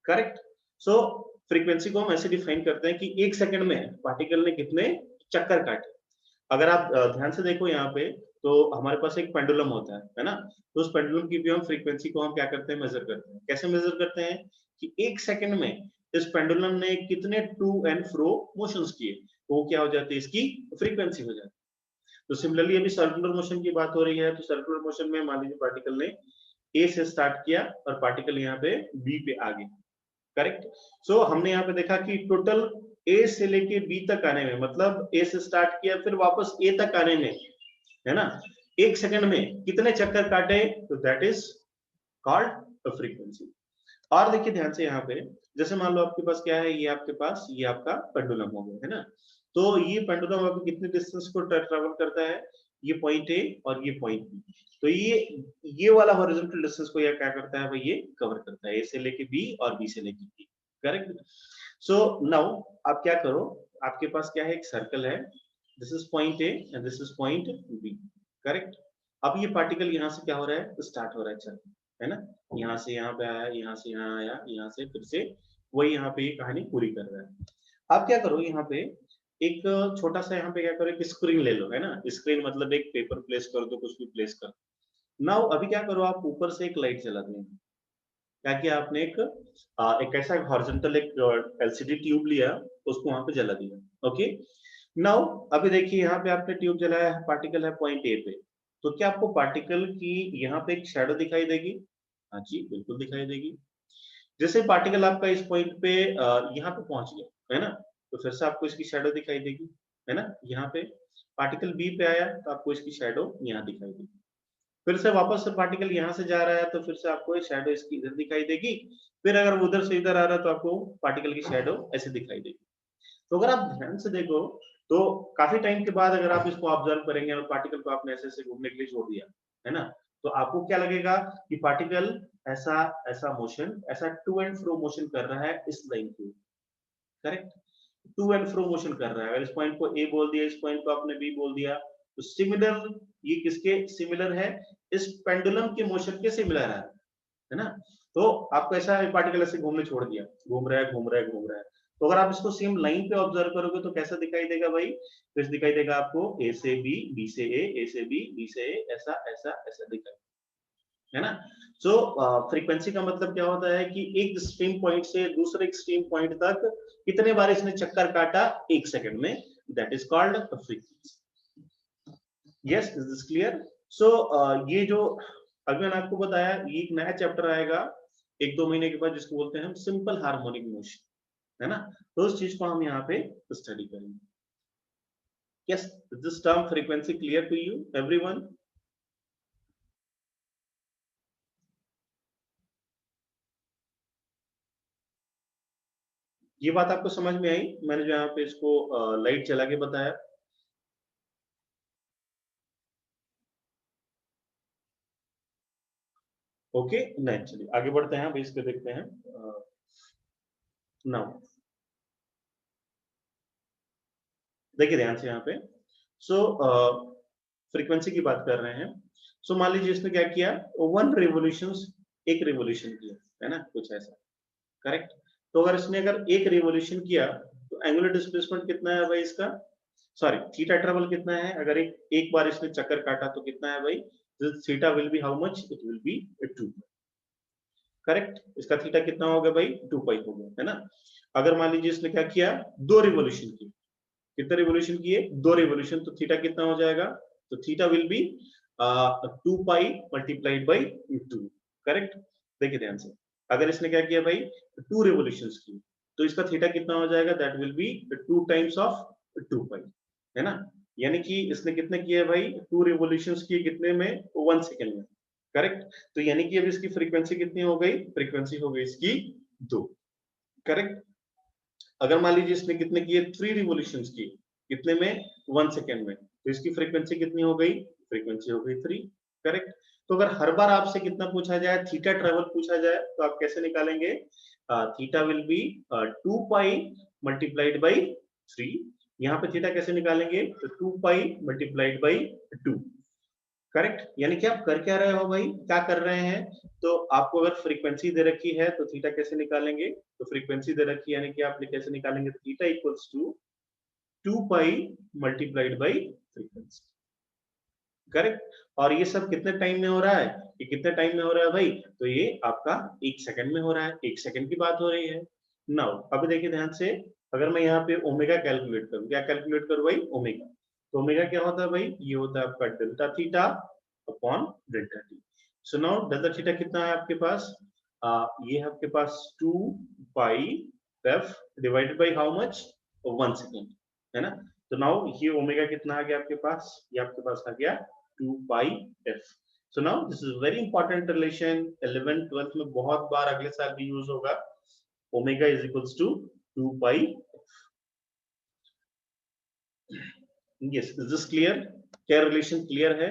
करेक्ट। सो फ्रीक्वेंसी को हम ऐसे डिफाइन करते हैं कि 1 सेकंड में पार्टिकल ने कितने चक्कर काटे। अगर आप ध्यान से देखो यहाँ पे, तो हमारे पास एक पेंडुलम होता है ना, तो उस पेंडुलम की भी हम फ्रीक्वेंसी को हम क्या करते हैं, मेजर करते हैं। कैसे मेजर करते हैं कि 1 सेकंड में इस पेंडुलम ने कितने टू एंड फ्रो मोशंस किए, तो वो क्या हो जाती है, इसकी फ्रीक्वेंसी हो जाती है। तो सिमिलरली अभी सर्कुलर मोशन की बात हो रही है, तो सर्कुलर मोशन में मान लीजिए पार्टिकल ने ए से स्टार्ट किया और पार्टिकल यहाँ पे बी पे आ गया, करेक्ट। सो हमने यहाँ पे देखा कि टोटल ए से लेके बी तक आने में, मतलब ए से स्टार्ट किया फिर वापस ए तक आने में, है ना, 1 सेकंड में कितने चक्कर काटे, तो that is called a frequency. और देखिए ध्यान से यहाँ पे, जैसे मान लो आपके पास क्या है, ये आपके पास ये आपका पेंडुलम हो गया, है ना। तो ये पेंडुलम आपको कितने डिस्टेंस को ट्रैवल करता है, ये पॉइंट ए और ये पॉइंट बी। तो ये वाला हॉरिजॉन्टल डिस्टेंस को ये क्या करता है भाई, ये कवर करता है, ए से लेके बी और बी से लेके बी, करेक्ट। सो नाउ आप क्या करो, आपके पास क्या है, एक सर्कल है, this is point A and this is point B, correct. अब ये पार्टिकल यहाँ से क्या हो रहा है, स्टार्ट हो रहा है, चल, है ना, यहाँ से यहाँ पे आया, यहाँ से यहाँ आया, यहाँ से फिर से वही यहाँ पे ये कहानी पूरी कर रहा है। आप क्या करो, यहाँ पे एक छोटा सा यहाँ पे क्या करो, एक स्क्रीन ले लो, है ना, स्क्रीन मतलब एक पेपर प्लेस कर दो, कुछ भी प्लेस कर। नाउ अभी क्या करो, आप ऊपर से एक लाइट जला दो, ताकि आपने एक ऐसा हॉरिजॉन्टल एक एलसीडी ट्यूब लिया, उसको वहां पे जला दिया, ओके। नाउ अभी देखिए यहाँ पे आपने ट्यूब जलाया है, पार्टिकल है पॉइंट ए पे, तो क्या आपको पार्टिकल की यहाँ पे एक शैडो दिखाई देगी, हाँ जी बिल्कुल दिखाई देगी। जैसे पार्टिकल आपका इस पॉइंट पे यहाँ पे पहुंच गया, है ना, तो फिर से आपको इसकी शैडो दिखाई देगी, है ना। यहाँ पे पार्टिकल बी पे आया तो आपको इसकी शैडो यहाँ दिखाई देगी, फिर से वापस से पार्टिकल यहाँ से जा रहा है तो फिर से आपको ये शैडो इसकी इधर दिखाई देगी, फिर अगर वो उधर से इधर आ रहा है तो आपको पार्टिकल की शैडो ऐसे दिखाई देगी। तो अगर आप ध्यान से देखो, तो काफी टाइम के बाद अगर आप इसको ऑब्जर्व करेंगे और पार्टिकल को आपने ऐसे ऐसे घूमने के लिए छोड़ दिया, है ना, तो आपको क्या लगेगा कि पार्टिकल ऐसा ऐसा मोशन, ऐसा टू एंड फ्रो मोशन कर रहा है इस लाइन को, correct. To and fro motion कर रहा है, अगर इस पॉइंट को ए बोल दिया, इस पॉइंट को आपने बी बोल दिया, तो सिमिलर, ये किसके सिमिलर है, इस पेंडुलम के मोशन के सिमिलर है ना। तो आपको ऐसा पार्टिकल ऐसे घूमने छोड़ दिया, घूम रहा है घूम रहा है घूम रहा है, तो अगर आप इसको सेम लाइन पे ऑब्जर्व करोगे तो कैसा दिखाई देगा भाई, फिर दिखाई देगा आपको ए से बी, बी से ए से बी, बी से ए, ऐसा ऐसा ऐसा दिखाई, है ना। सो फ्रीक्वेंसी का मतलब क्या होता है कि एक एक्सट्रीम पॉइंट से दूसरे एक्सट्रीम पॉइंट तक कितने बार इसने चक्कर काटा 1 सेकंड में, that is called frequency. Yes, is this clear. So ये जो अभी मैंने आपको बताया, ये एक नया चैप्टर आएगा 1-2 महीने के बाद, जिसको बोलते हैं हम सिंपल हार्मोनिक मोशन, है ना। तो उस चीज को हम यहाँ पे स्टडी करेंगे। Yes, this term frequency clear to you everyone? ये बात आपको समझ में आई, मैंने जो यहाँ पे इसको लाइट चला के बताया? ओके, नहीं चलिए आगे बढ़ते हैं, अभी इसको देखते हैं नाउ। देखिए ध्यान से यहाँ पे, सो फ्रीक्वेंसी की बात कर रहे हैं। सो मान लीजिए इसने क्या किया, 1 रिवोल्यूशन, एक रिवोल्यूशन किया, है ना, कुछ ऐसा, करेक्ट। तो अगर इसने अगर एक रिवोल्यूशन किया, तो एंगुलर डिस्प्लेसमेंट कितना है भाई इसका, सॉरी थीटा ट्रेवल कितना है, अगर एक बार इसने चक्कर काटा तो कितना है भाई, theta will be how much, it will B 2, correct. इसका थीटा कितना हो गया भाई, 2 पाई हो गया, है ना। अगर मान लीजिए इसने क्या किया, 2 रिवोल्यूशन की, कितने रिवोल्यूशन किए, 2 रिवोल्यूशन, तो थीटा कितना हो जाएगा, तो theta will B 2 pi multiplied by 2, correct. देखिए ध्यान से, अगर इसने क्या किया भाई, 2 रिवोल्यूशंस की, तो इसका थीटा कितना हो जाएगा, that will B 2 times of 2 पाई, है ना। यानी कि इसने कितने किए भाई, 2 रिवोल्यूशंस किए कितने में, 1 सेकंड में, करेक्ट। तो यानी कि अब इसकी फ्रीक्वेंसी कितनी हो गई, फ्रीक्वेंसी हो गई इसकी 2, करेक्ट। अगर मान लीजिए इसने कितने किए, 3 रिवोल्यूशंस की, कितने में, 1 सेकंड में, तो इसकी फ्रीक्वेंसी कितनी हो गई, फ्रीक्वेंसी हो गई 3, करेक्ट। तो अगर हर बार आपसे कितना पूछा जाए, थीटा ट्रेवल पूछा जाए, तो आप कैसे निकालेंगे? Theta will B 2 pi multiplied by 3। यहाँ पे थीटा कैसे निकालेंगे? तो 2 पाई मल्टीप्लाइड बाई 2। करेक्ट। यानी कि आप कर क्या रहे हो भाई, क्या कर रहे हैं? तो आपको अगर फ्रीक्वेंसी दे रखी है तो थीटा कैसे निकालेंगे? तो फ्रीक्वेंसी दे रखी है यानी कि आप कैसे निकालेंगे? तो theta equals to 2 pi multiplied by frequency. Correct. और ये सब कितने टाइम में हो रहा है? ये कितने टाइम में हो रहा है भाई? तो ये आपका 1 सेकंड में हो रहा है, 1 सेकंड की बात हो रही है। नाउ अभी देखिए ध्यान से, अगर मैं यहाँ पे ओमेगा कैलकुलेट करूँ, क्या कैलकुलेट करूँ भाई? ओमेगा। तो ओमेगा क्या होता है भाई? ये होता है आपका delta theta upon delta T. So now delta theta कितना है आपके पास? ये है आपके पास 2 pi F divided by how much? 1 second, है ना? तो नाउ ये ओमेगा कितना आ गया आपके पास? ये आपके पास आ गया 2 pi f. So now this is very important relation, 11th 12th में बहुत बार अगले साल भी यूज होगा। Omega is equals to 2 pi f. Yes, is this clear? क्या relation clear है?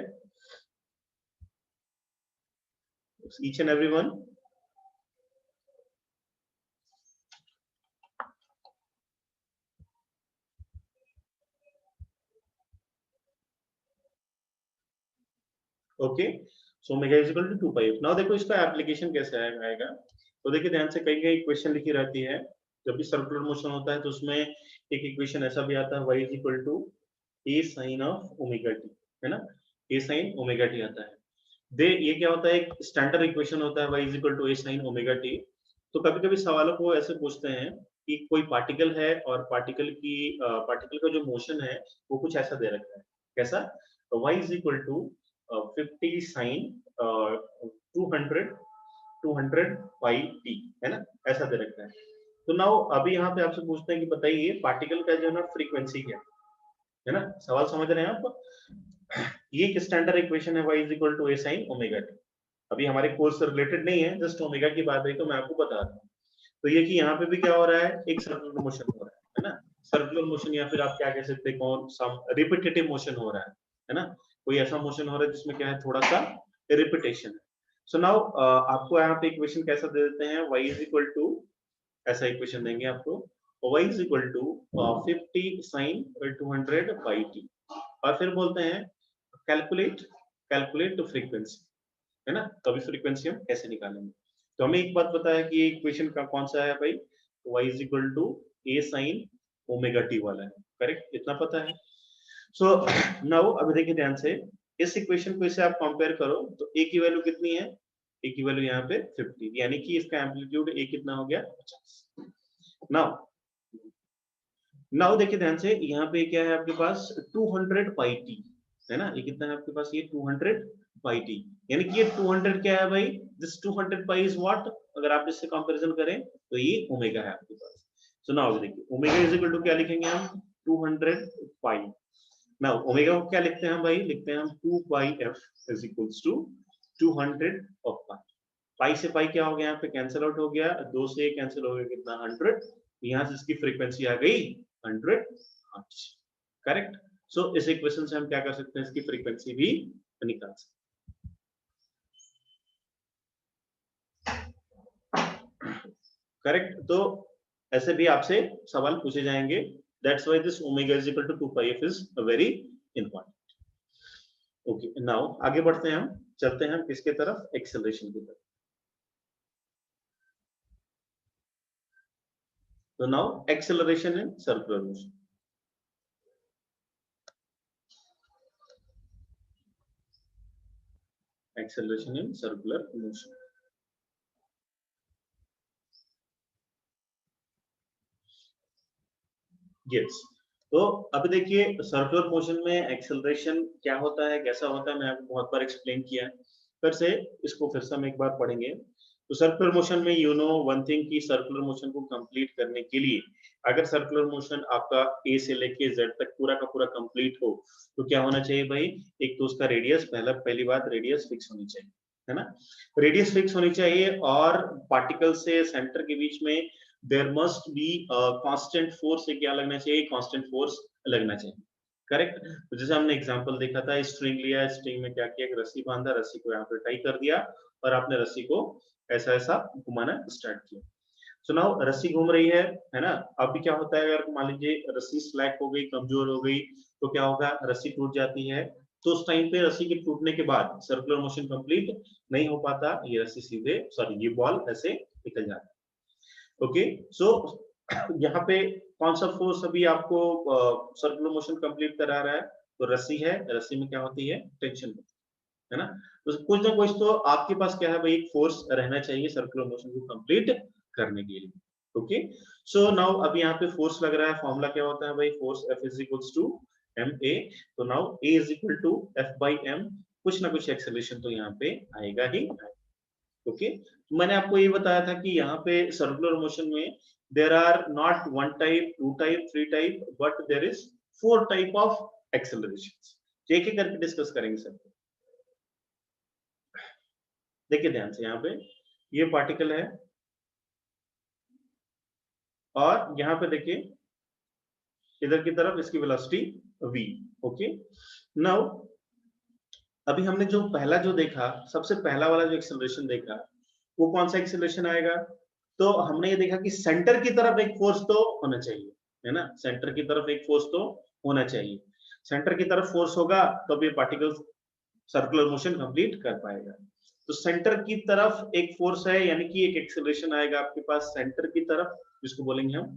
Each and everyone? Okay, so omega is equal to 2 pi. Now देखो इसका एप्लीकेशन कैसे आएगा। तो देखिए ध्यान से, कई कई इक्वेशन लिखी रहती है। जब भी सर्कुलर मोशन होता है तो उसमें एक इक्वेशन ऐसा भी आता है, y is equal to a sin of omega t, है ना? a sin ओमेगा t आता है। दे ये क्या होता है? एक स्टैंडर्ड इक्वेशन होता है, y is equal to a sin omega t। तो कभी-कभी सवालों को ऐसे पूछते हैं कि कोई पार्टिकल है और पार्टिकल का जो मोशन है वो कुछ ऐसा दे रखा है। कैसा? तो y is equal to 50 sin 200 pi t, है ना? ऐसा दे रखा है। तो नाउ अभी यहाँ पे आपसे पूछते हैं कि बताइए पार्टिकल का जो है ना फ्रीक्वेंसी क्या है ना? सवाल समझ रहे हैं आप? ये एक स्टैंडर्ड इक्वेशन है, y is equal to a sin omega t। अभी हमारे कोर्स से रिलेटेड नहीं है, जस्ट ओमेगा की बात है तो मैं आपको बता रहा हूँ। तो ये कि यहाँ पे भी क्या हो रहा है? एक सर्कुलर मोशन हो रहा है ना? सर्कुलर मोशन या फिर आप क्या कह सकते हैं, कौन सम रिपीटेटिव मोशन हो रहा है ना? कोई ऐसा मोशन हो रहा है जिसमें क्या है, थोड़ा सा रिपीटेशन है। सो नाउ आपको यहाँ पे इक्वेशन कैसा दे देते हैं? y इज इक्वल टू, ऐसा इक्वेशन देंगे आपको, y is equal to 50 sin 200 by t। और फिर बोलते हैं कैलकुलेट कैलकुलेट फ्रीक्वेंसी, है ना? तो अभी फ्रीक्वेंसी हम कैसे निकालेंगे? तो हमें एक बात पता है कि ये इक्वेशन का कौन सा है भाई? y is equal to a sin omega t वाला है। करेक्ट, इतना पता है। सो नाउ अभी देखिए ध्यान से, इस इक्वेशन को इसे आप कंपेयर करो तो a की वैल्यू कितनी है? a की वैल्यू यहाँ पे 50, यानी कि इसका एम्पलीट्यूड a कितना हो गया? 50। नाउ नाउ देखिए ध्यान से, यहाँ पे क्या है आपके पास? 200 पाई टी, है ना? ये कितना है आपके पास? ये 200 पाई टी, यानी कि ये 200 क्या है भाई? This 200 pi is what? अगर आप इससे कंपैरिजन करें तो ये ओमेगा है आपके पास। सो नाउ देखिए, ओमेगा इज इक्वल टू क्या लिखेंगे हम? 200 पाई। नाउ ओमेगा को क्या लिखते हैं हम भाई? लिखते हैं हम 2 pi F is equals to 200 of pi. Pi से पाई क्या हो गया? यहाँ पे कैंसिल आउट हो गया, 2 से कैंसिल हो गया कितना? 100। यहाँ से इसकी फ्रीक्वेंसी आ गई 100 हर्ट्ज। करेक्ट। सो इस इक्वेशन से हम क्या कर सकते हैं? इसकी फ्रीक्वेंसी भी निकाल सकते हैं। करेक्ट। तो ऐसे भी आपसे सवाल पूछे जाएंगे। That's why this omega is equal to 2 pi F is very important. Okay, now आगे बढ़ते हैं, हम चलते हैं किसके तरफ? एक्सेलरेशन की तरफ। तो now acceleration in circular motion. Acceleration in circular motion. Yes. तो अब देखिए सर्कुलर मोशन में एक्सेलरेशन क्या होता है, कैसा होता है, मैं आपको बहुत बार एक्सप्लेन किया है। फिर से इसको फिर से हम एक बार पढ़ेंगे। तो सर्कुलर मोशन में यू नो वन थिंग की सर्कुलर मोशन को कंप्लीट करने के लिए, अगर सर्कुलर मोशन आपका ए से लेके जेड तक पूरा का पूरा कंप्लीट हो तो क्या होना चाहिए भाई? एक तो उसका रेडियस, पहली बात रेडियस फिक्स होनी चाहिए, है ना? रेडियस फिक्स होनी चाहिए और पार्टिकल से सेंटर के बीच में there must be constant force, क्या लगना चाहिए? कांस्टेंट फोर्स लगना चाहिए। करेक्ट। तो जैसे हमने एग्जांपल देखा था, स्ट्रिंग लिया, स्ट्रिंग में क्या किया, एक रस्सी बांधा, रस्सी को यहाँ पे टाई कर दिया और आपने रस्सी को ऐसा ऐसा घुमाना स्टार्ट किया। सो नाउ रस्सी घूम रही है ना। अब भी क्या होता है, अगर मान लीजिए रस्सी स्लैक हो गई, कमजोर हो गई, तो क्या होगा, रस्सी टूट जाती है। तो उस टाइम पे रस्सी के टूटने के बाद सर्कुलर मोशन कंप्लीट नहीं हो पाता, ये रस्सी सीधे, सॉरी ये बॉल ऐसे निकल जाता है। ओके, सो यहाँ पे कौन सा फोर्स अभी आपको सर्कुलर मोशन कंप्लीट करा रहा है, तो रस्सी है, रस्सी में क्या होती है, टेंशन है ना। तो कुछ ना कुछ तो आपके पास क्या है भाई, एक फोर्स रहना चाहिए सर्कुलर मोशन को कंप्लीट करने के लिए। ओके, सो नाउ अभी यहाँ पे फोर्स लग रहा है, फॉर्मूला क्या होता है भाई, force F is equals to ma। तो now A is equal to F by m, कुछ ना कुछ एक्सेलरेशन तो यहाँ पे आएगा ही। ओके, मैंने आपको ये बताया था कि यहाँ पे सर्कुलर मोशन में there are not one type, two type, three type, but there is 4 type of acceleration. एक एक करके डिस्कस करेंगे सर। देखिए ध्यान से, यहाँ पे ये पार्टिकल है और यहाँ पे देखिए इधर की तरफ इसकी वेलोसिटी v। ओके, नाउ अभी हमने जो पहला जो देखा, सबसे पहला वाला जो एक्सेलरेशन देखा, वो कौन सा एक्सेलरेशन आएगा, तो हमने ये देखा कि सेंटर की तरफ एक फोर्स तो होना चाहिए, है ना, सेंटर की तरफ एक फोर्स तो होना चाहिए। सेंटर की तरफ फोर्स होगा तो ये पार्टिकल सर्कुलर मोशन कंप्लीट कर पाएगा। तो सेंटर की तरफ एक फोर्स है, यानी कि एक एक्सेलरेशन आएगा आपके पास सेंटर की तरफ, जिसको बोलेंगे हम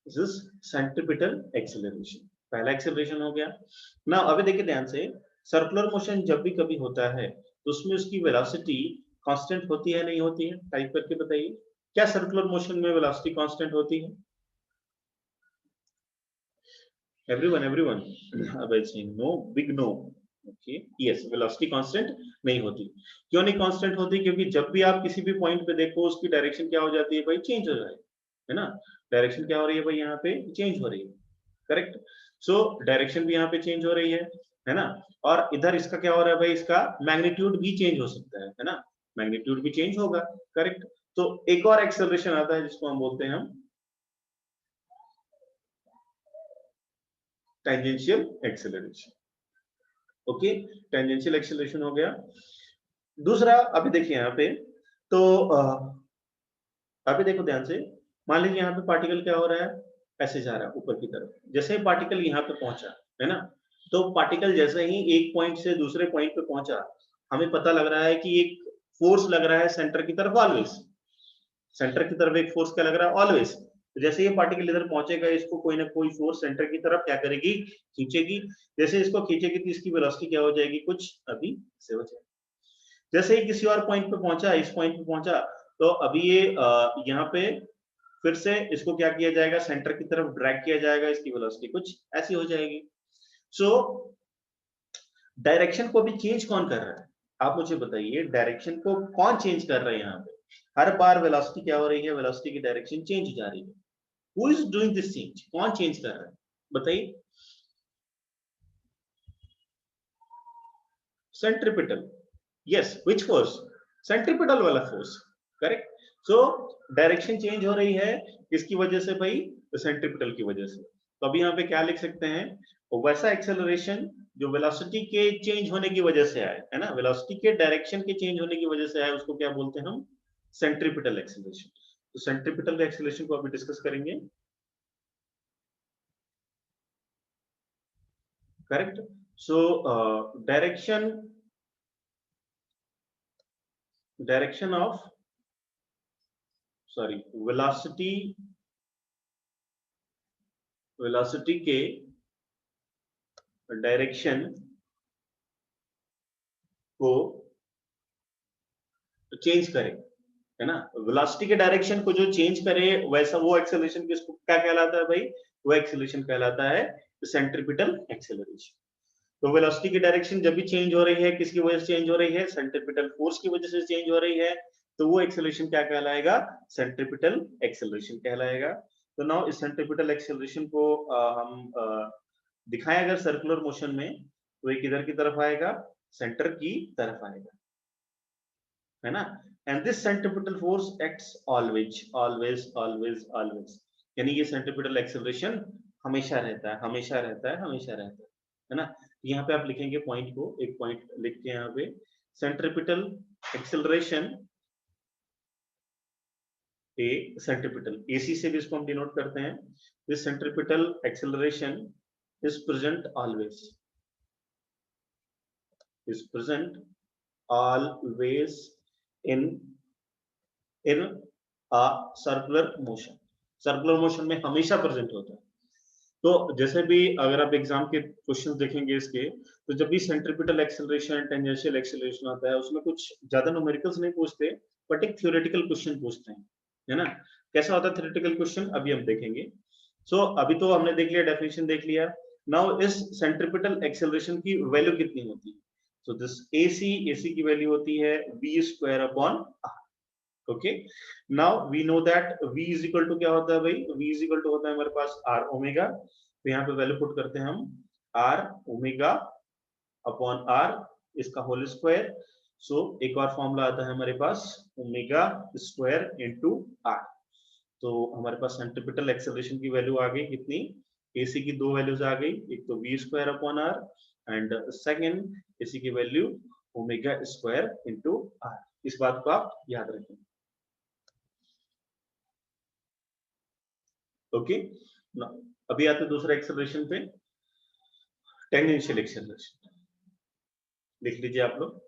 दिस इज सेंट्रीपिटल एक्सेलरेशन। पहला एक्सेलरेशन हो गया ना। अभी देखिए ध्यान से, सर्कुलर मोशन जब भी कभी होता है तो उसमें उसकी वेलोसिटी कांस्टेंट होती है नहीं होती है, टाइप करके बताइए, क्या सर्कुलर मोशन में वेलोसिटी कांस्टेंट होती है? एवरीवन अब no, big no. Okay, yes, velocity constant नहीं होती। क्यों नहीं कांस्टेंट होती? क्योंकि जब भी आप किसी भी पॉइंट पे देखो उसकी डायरेक्शन क्या हो जाती है भाई, चेंज हो जाए, है ना। डायरेक्शन क्या हो रही है भाई, यहाँ पे चेंज हो रही है, करेक्ट। सो डायरेक्शन भी यहाँ पे चेंज हो रही है ना। और इधर इसका क्या हो रहा है भाई, इसका मैग्नीट्यूड भी चेंज हो सकता है ना, मैग्नीट्यूड भी चेंज होगा, करेक्ट। तो एक और एक्सेलरेशन आता है जिसको हम बोलते हैं हम tangential acceleration. Okay, tangential acceleration हो गया। दूसरा अभी देखिए यहाँ पे, तो अभी देखो ध्यान से, मान लीजिए यहाँ पे पार्टिकल क्या हो रहा है, ऐसे जा रहा है ऊपर की तरफ। जैसे ही पार्टिकल यहाँ पे पहुंचा, है ना, तो पार्टिकल जैसे ही एक पॉइंट से दूसरे पॉइंट पे पहुंचा, हमें पता लग रहा है कि एक फोर्स लग रहा है सेंटर की तरफ ऑलवेज, सेंटर की तरफ एक फोर्स क्या लग रहा है ऑलवेज। तो जैसे ये पार्टिकल इधर पहुंचेगा, इसको कोई ना कोई फोर्स सेंटर की तरफ क्या करेगी, खींचेगी। जैसे इसको खींचेगी तो इसकी वेलोसिटी क्या हो जाएगी, कुछ अभी से हो जाएगी। जैसे ही किसी और पॉइंट पे पहुंचा, इस पॉइंट पे पहुंचा, तो अभी ये यहाँ पे फिर से इसको क्या किया जाएगा, सेंटर की तरफ ड्रैग किया जाएगा, इसकी वेलोसिटी कुछ ऐसी हो जाएगी। सो डायरेक्शन को भी चेंज कौन कर रहा है, आप मुझे बताइए, डायरेक्शन को कौन चेंज कर रहा है यहाँ पे? हर बार वेलोसिटी क्या हो रही है, वेलोसिटी की डायरेक्शन चेंज जा रही है। Who is doing this change, कौन चेंज कर रहा है, बताइए? Centripetal. Yes, which force? Centripetal वाला force, correct. So direction change हो रही है, किसकी वजह से भाई, सेंट्रीपिटल की वजह से। तो अभी यहाँ पे क्या लिख सकते हैं, वैसा एक्सेलरेशन जो वेलोसिटी के चेंज होने की वजह से आए, है ना, वेलोसिटी के डायरेक्शन के चेंज होने की वजह से आए, उसको क्या बोलते हैं हम, सेंट्रीपिटल एक्सेलरेशन। तो सेंट्रीपिटल एक्सेलरेशन को अभी डिस्कस करेंगे, correct. So direction of, sorry, velocity, velocity के डायरेक्शन को चेंज करे, है ना, वेलोसिटी के डायरेक्शन को जो चेंज करे, वैसा वो एक्सेलरेशन किसको क्या कहलाता है भाई, वो एक्सेलरेशन कहलाता है सेंट्रीपिटल एक्सेलरेशन। तो वेलोसिटी की डायरेक्शन जब भी चेंज हो रही है, किसकी वजह से चेंज हो रही है, सेंट्रीपिटल फोर्स की वजह से चेंज हो रही है, तो वो एक्सेलरेशन क्या कहलाएगा, सेंट्रीपिटल एक्सेलरेशन कहलाएगा। तो नाउ इस सेंट्रीपिटल एक्सेलरेशन को हम दिखाएं अगर सर्कुलर मोशन में, तो एक इधर की तरफ आएगा, सेंटर की तरफ आएगा, है ना। And this centripetal force acts always always always always, यानी ये सेंट्रीपिटल एक्सेलरेशन हमेशा रहता है, हमेशा रहता है, हमेशा रहता है ना। यहाँ पे आप लिखेंगे पॉइंट को, एक पॉइंट लिख के यहाँ पे सेंट्रीपिटल एक्सेलरेशन ए सेंट्रीपिटल, एसी से भी इसको हम डिनोट करते हैं। This centripetal acceleration is present always, is present always in a circular motion, circular motion में हमेशा प्रेजेंट होता है। तो जैसे भी अगर आप एग्जाम के क्वेश्चंस देखेंगे इसके, तो जब भी सेंट्रीपिटल एक्सेलरेशन, टेंजेंशियल एक्सेलरेशन आता है, उसमें कुछ ज्यादा न्यूमेरिकल्स नहीं पूछते, बट एक थ्योरेटिकल क्वेश्चन पूछते हैं, है ना। कैसा होता है थ्योरेटिकल क्वेश्चन, अभी हम देखेंगे। सो अभी तो हमने देख लिया, डेफिनेशन देख लिया। नाउ इस सेंट्रीपिटल एक्सेलरेशन की वैल्यू कितनी होती है? सो दिस एसी की वैल्यू होती है v square upon r। Okay, now we know that v is equal to क्या होता है भाई, v इज इक्वल टू होता है हमारे पास r ओमेगा। तो यहाँ पे वैल्यू पुट करते हैं हम r ओमेगा अपॉन r, इसका होल स्क्वायर। सो एक और फॉर्मूला आता है हमारे पास ओमेगा स्क्वायर इनटू r। तो हमारे पास सेंट्रीपिटल एक्सेलरेशन की वैल्यू आ गई कितनी, एसी की दो वैल्यूज आ गई, एक तो v square upon r and second AC की value omega square into r। इस बात को आप याद रखें। ओके, अभी आते दूसरा एक्सेलरेशन पे, टेंजेंशियल एक्सेलरेशन। लिख लीजिए आप लोग।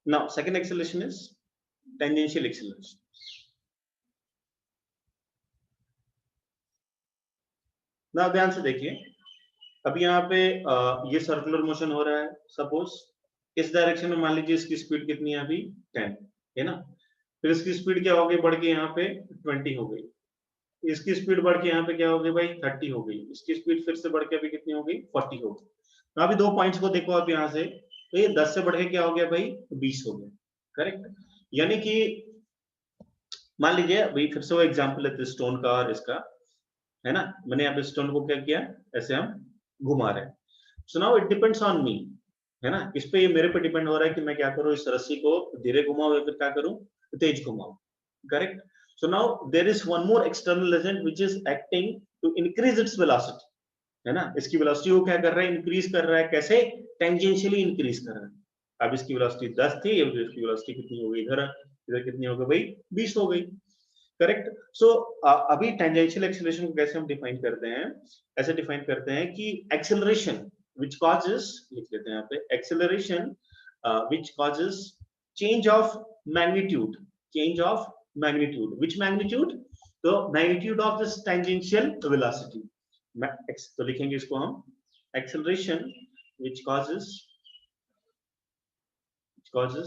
Now second acceleration is tangential acceleration. ना ध्यान से देखिए, अब यहाँ पे ये सर्कुलर मोशन हो रहा है, सपोज इस डायरेक्शन में मान लीजिए इसकी स्पीड कितनी है अभी 10, है ना। फिर इसकी स्पीड क्या हो गई, बढ़ के यहाँ पे 20 हो गई, इसकी स्पीड बढ़ के यहाँ पे क्या हो गई भाई 30 हो गई, इसकी स्पीड फिर से बढ़ के अभी कितनी हो गई 40 हो गई। तो अभी दो पॉइंट्स को देखो आप यहाँ से, तो ये 10 से बढ़ के क्या हो गया भाई 20 हो गया, करेक्ट। यानी कि मान लीजिए अभी फिर से वो एग्जाम्पल लेते स्टोन का और इसका, है ना। मैंने यहाँ पे स्टोन को क्या किया, ऐसे हम घुमा रहे हैं। सो now it depends on me, है ना। इस पे ये मेरे पे डिपेंड हो रहा है कि मैं क्या करूं, इस रस्सी को धीरे घुमाऊं या फिर क्या करूं, तेज घुमाऊं, correct. So now there is one more external agent which is acting to increase its velocity, है ना। इसकी वेलोसिटी को क्या कर रहा है, इंक्रीज कर रहा है, कैसे, टेंजेंशियली इंक्रीज कर रहा है। अब इसकी वेलोसिटी 10 थी, अब इसकी वेलोसिटी कितनी हो गई, इधर इधर कितनी हो गई भाई 20 हो गई, करेक्ट। सो अभी टेंजेंशियल एक्सेलरेशन को कैसे हम डिफाइन करते हैं, ऐसे डिफाइन करते हैं कि एक्सेलरेशन व्हिच कॉजेस, लिख लेते हैं यहाँ पे, acceleration which causes change of magnitude, change of magnitude, which magnitude, तो magnitude of this tangential velocity. तो लिखेंगे इसको हम acceleration which causes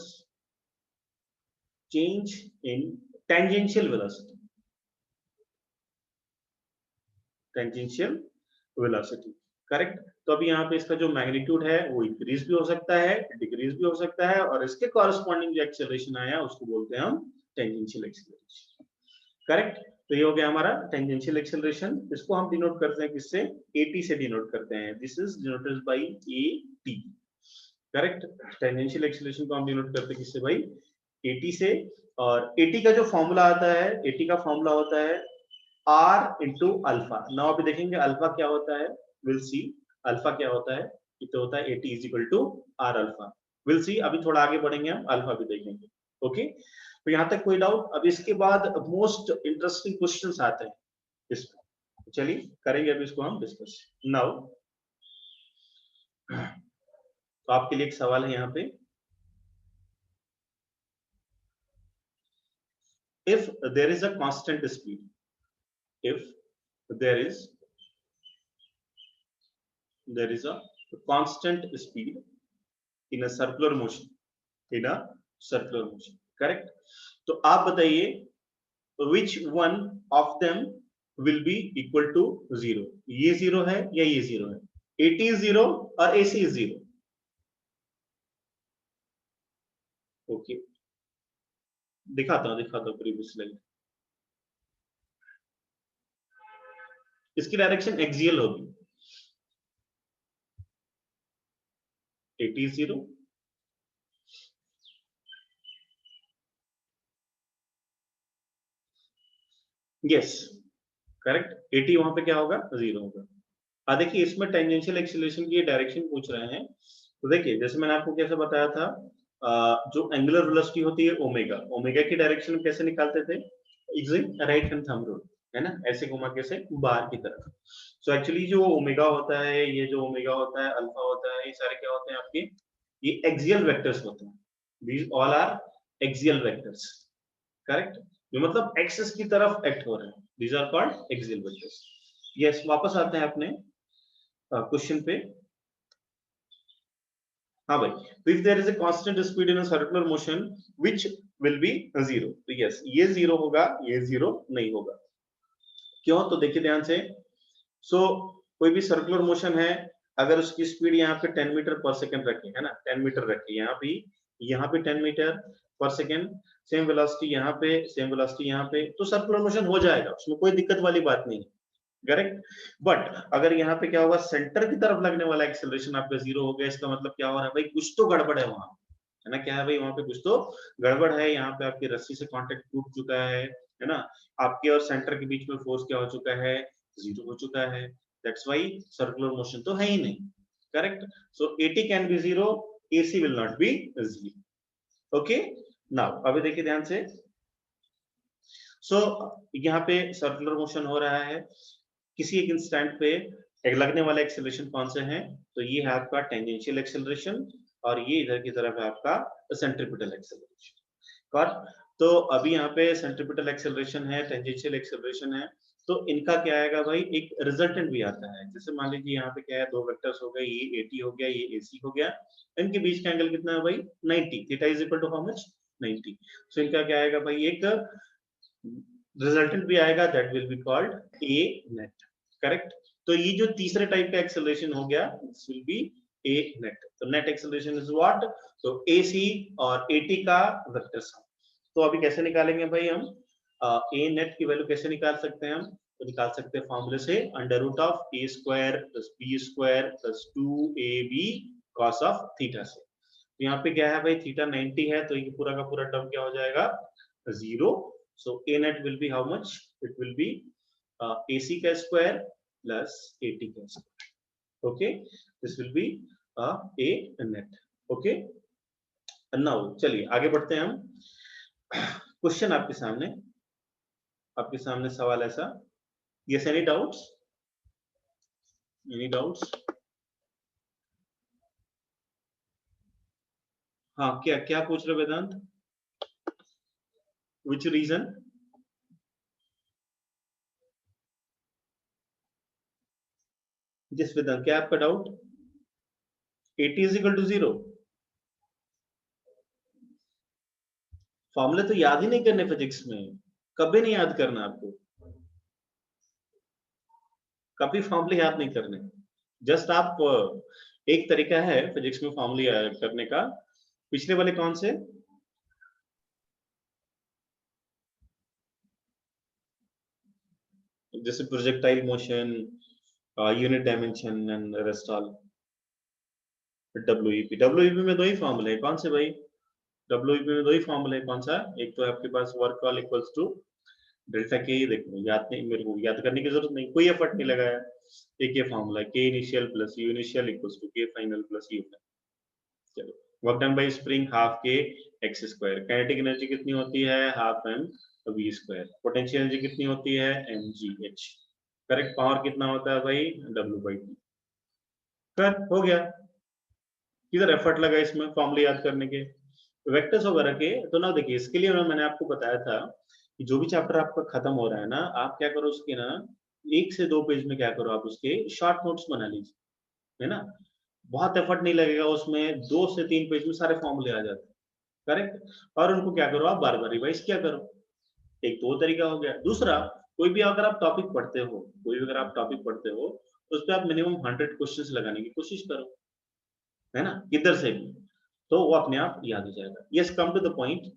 change in tangential velocity, tangential velocity, correct. तो अभी यहाँ पे इसका जो मैग्नीट्यूड है वो इंक्रीज भी हो सकता है, डिक्रीज भी हो सकता है, और इसके कॉरेस्पॉन्डिंग जो एक्सेलरेशन आया उसको बोलते हैं हम टेंजेंशियल एक्सेलरेशन, करेक्ट। तो ये हो गया हमारा टेंजेंशियल एक्सेलरेशन। इसको हम डिनोट करते हैं किससे, एटी से डिनोट करते हैं, this is denoted by eighty, correct. Tangential acceleration को हम डिनोट करते हैं किससे भाई, एटी से। और एटी का जो फॉर्मूला आता है, एटी का फॉर्मूला होता है r इंटू अल्फा। नाउ अभी देखेंगे अल्फा क्या होता है, विल सी अल्फा क्या होता है, तो होता है AT is equal to r alpha, will see. अभी थोड़ा आगे बढ़ेंगे हम, अल्फा भी देखेंगे, ओके। तो यहाँ तक कोई डाउट? अब इसके बाद मोस्ट इंटरेस्टिंग क्वेश्चंस आते हैं इसमें, चलिए करेंगे अभी इसको हम डिस्कस नाउ। तो आपके लिए एक सवाल है यहाँ पे, if there is a constant speed, if there is a constant speed in a circular motion, in a circular motion, correct। तो आप बताइए which one of them will be equal to zero, ये जीरो है या ये zero है, AT is zero और AC is zero, okay. दिखाता हूं प्रीवियस स्लाइड। इसकी डायरेक्शन एक्सियल होगी, AT is 0. Yes correct, AT वहां पे क्या होगा 0 होगा। देखिए इसमें टेंजेंशियल एक्सीलरेशन की डायरेक्शन पूछ रहे हैं, तो देखिए जैसे मैंने आपको कैसे बताया था, जो एंगुलर वेलोसिटी होती है ओमेगा, ओमेगा की डायरेक्शन कैसे निकालते थे, using right hand thumb rule, है ना, ऐसे घुमा के से बाहर की तरफ। सो एक्चुअली जो ओमेगा होता है, ये जो ओमेगा होता है, अल्फा होता है, ये सारे क्या होते हैं आपके, ये एक्सियल वेक्टर्स होते हैं। These all are axial vectors, correct, जो मतलब एक्सिस की तरफ एक्ट हो रहे हैं, these are called axial vectors. Yes, वापस आते हैं अपने क्वेश्चन पे। हाँ भाई, तो if there is a constant speed in a circular motion which will be 0, तो यस ये 0 होगा, ये 0 नहीं होगा। क्यों, तो देखिए ध्यान से। सो कोई भी सर्कुलर मोशन है, अगर उसकी स्पीड यहाँ पे 10 मीटर पर सेकंड रखी है ना, 10 मीटर रखी है, यहाँ पे 10 metre per second, same velocity यहाँ पे, सेम वेलोसिटी यहाँ पे, तो सर्कुलर मोशन हो जाएगा, उसमें कोई दिक्कत वाली बात नहीं है, करेक्ट। बट अगर यहाँ पे क्या होगा, सेंटर की तरफ लगने वाला एक्सेलरेशन आपका 0 हो गया, इसका मतलब क्या हो रहा है भाई, कुछ तो गड़बड़ है वहां, है ना, क्या है भाई, वहां पे कुछ तो गड़बड़ है, यहाँ पे आपकी रस्सी से कांटेक्ट टूट चुका है ना, आपके और सेंटर के बीच में फोर्स क्या हो चुका है, 0 हो चुका है, दैट्स व्हाई सर्कुलर मोशन तो है ही नहीं, correct. So AT can be 0, AC will not be 0। Okay, now अभी देखिए ध्यान से। सो यहाँ पे सर्कुलर मोशन हो रहा है, किसी एक इंस्टेंट पे एक लगने वाले एक्सेलरेशन कौन से हैं, तो ये है आपका टेंजेंशियल एक्सेलरेशन, और ये इधर की तरफ है आपका सेंट्रीपिटल एक्सेलरेशन। और तो अभी यहाँ पे सेंट्रीपिटल एक्सेलरेशन है, टेंजेंशियल एक्सेलरेशन है, तो इनका क्या आएगा भाई, एक रिजल्टेंट भी आता है। जैसे मान लीजिए यहाँ पे क्या है, दो वेक्टर्स हो गए, ये AT हो गया, ये AC हो गया, इनके बीच का एंगल कितना है भाई, 90, theta is equal to how much, 90। So इनका क्या आएगा भाई, एक रिजल्टेंट भी आएगा, that will be called A net, correct. तो ये जो तीसरे टाइप का एक्सेलरेशन हो गया, this will be A net. तो नेट एक्सेलरेशन इज व्हाट, तो AC और AT का वेक्टर सम। तो अभी कैसे निकालेंगे भाई हम, A नेट की वैल्यू कैसे निकाल सकते हैं हम, तो निकाल सकते हैं फॉर्मूले से, under root of A square plus B square plus 2AB cos of theta से। तो यहाँ पे क्या है भाई, थीटा 90 है, तो ये पूरा का पूरा टर्म क्या हो जाएगा, 0। So A net will be how much? It will be AC का square plus AT का square. Okay, this will be A net. Okay, and now चलिए आगे बढ़ते हैं हम। क्वेश्चन आपके सामने सवाल ऐसा, yes, any doubts? Any doubts? हाँ, क्या क्या पूछ रहे वेदांत, which reason? जिस वेदांत, क्या आपका doubt, AT is equal to 0, फॉर्मूले तो याद ही नहीं करने फिजिक्स में, कभी नहीं याद करना आपको, कभी फॉर्मूले याद नहीं करने, जस्ट आप एक तरीका है फिजिक्स में फॉर्मूले याद करने का, पिछले वाले कौन से, जैसे projectile motion, unit dimension and rest all. WEP में दो ही फॉर्मूले हैं, कौन से भाई, डब्ल्यूईपी में दो ही फॉर्मूले हैं, कौन सा, एक तो है आपके पास work all equals to delta K, देखो याद नहीं, मेरे को याद करने की जरूरत नहीं, कोई एफर्ट नहीं लगाया, एक ये formula K initial plus U initial equals to K final plus U final. चलो, work done by spring half K X square, kinetic energy कितनी होती है, half M V square, potential energy कितनी होती है, M G H, correct, power कितना होता है भाई, डब्ल्यू बाई टी। कर हो गया, किधर एफर्ट लगा इसमें फॉर्मूले याद करने के, वेक्टर्स वगैरह के, तो ना देखिए इसके लिए ना मैंने आपको बताया था कि जो भी चैप्टर आपका खत्म हो रहा है ना, आप क्या करो उसके ना 1 से 2 पेज में क्या करो, आप उसके शॉर्ट नोट्स बना लीजिए, है ना, बहुत एफर्ट नहीं लगेगा उसमें, 2 से 3 पेज में सारे फॉर्मूले आ जाते हैं, करेक्ट। और उनको क्या करो, आप बार बार रिवाइज क्या करो, एक तो वो तरीका हो गया। दूसरा, कोई भी अगर आप टॉपिक पढ़ते हो, कोई भी अगर आप टॉपिक पढ़ते हो, तो उस पर आप मिनिमम 100 क्वेश्चंस लगाने की कोशिश करो, है ना, किधर से भी, तो वो अपने आप याद हो जाएगा। Yes, come to the point.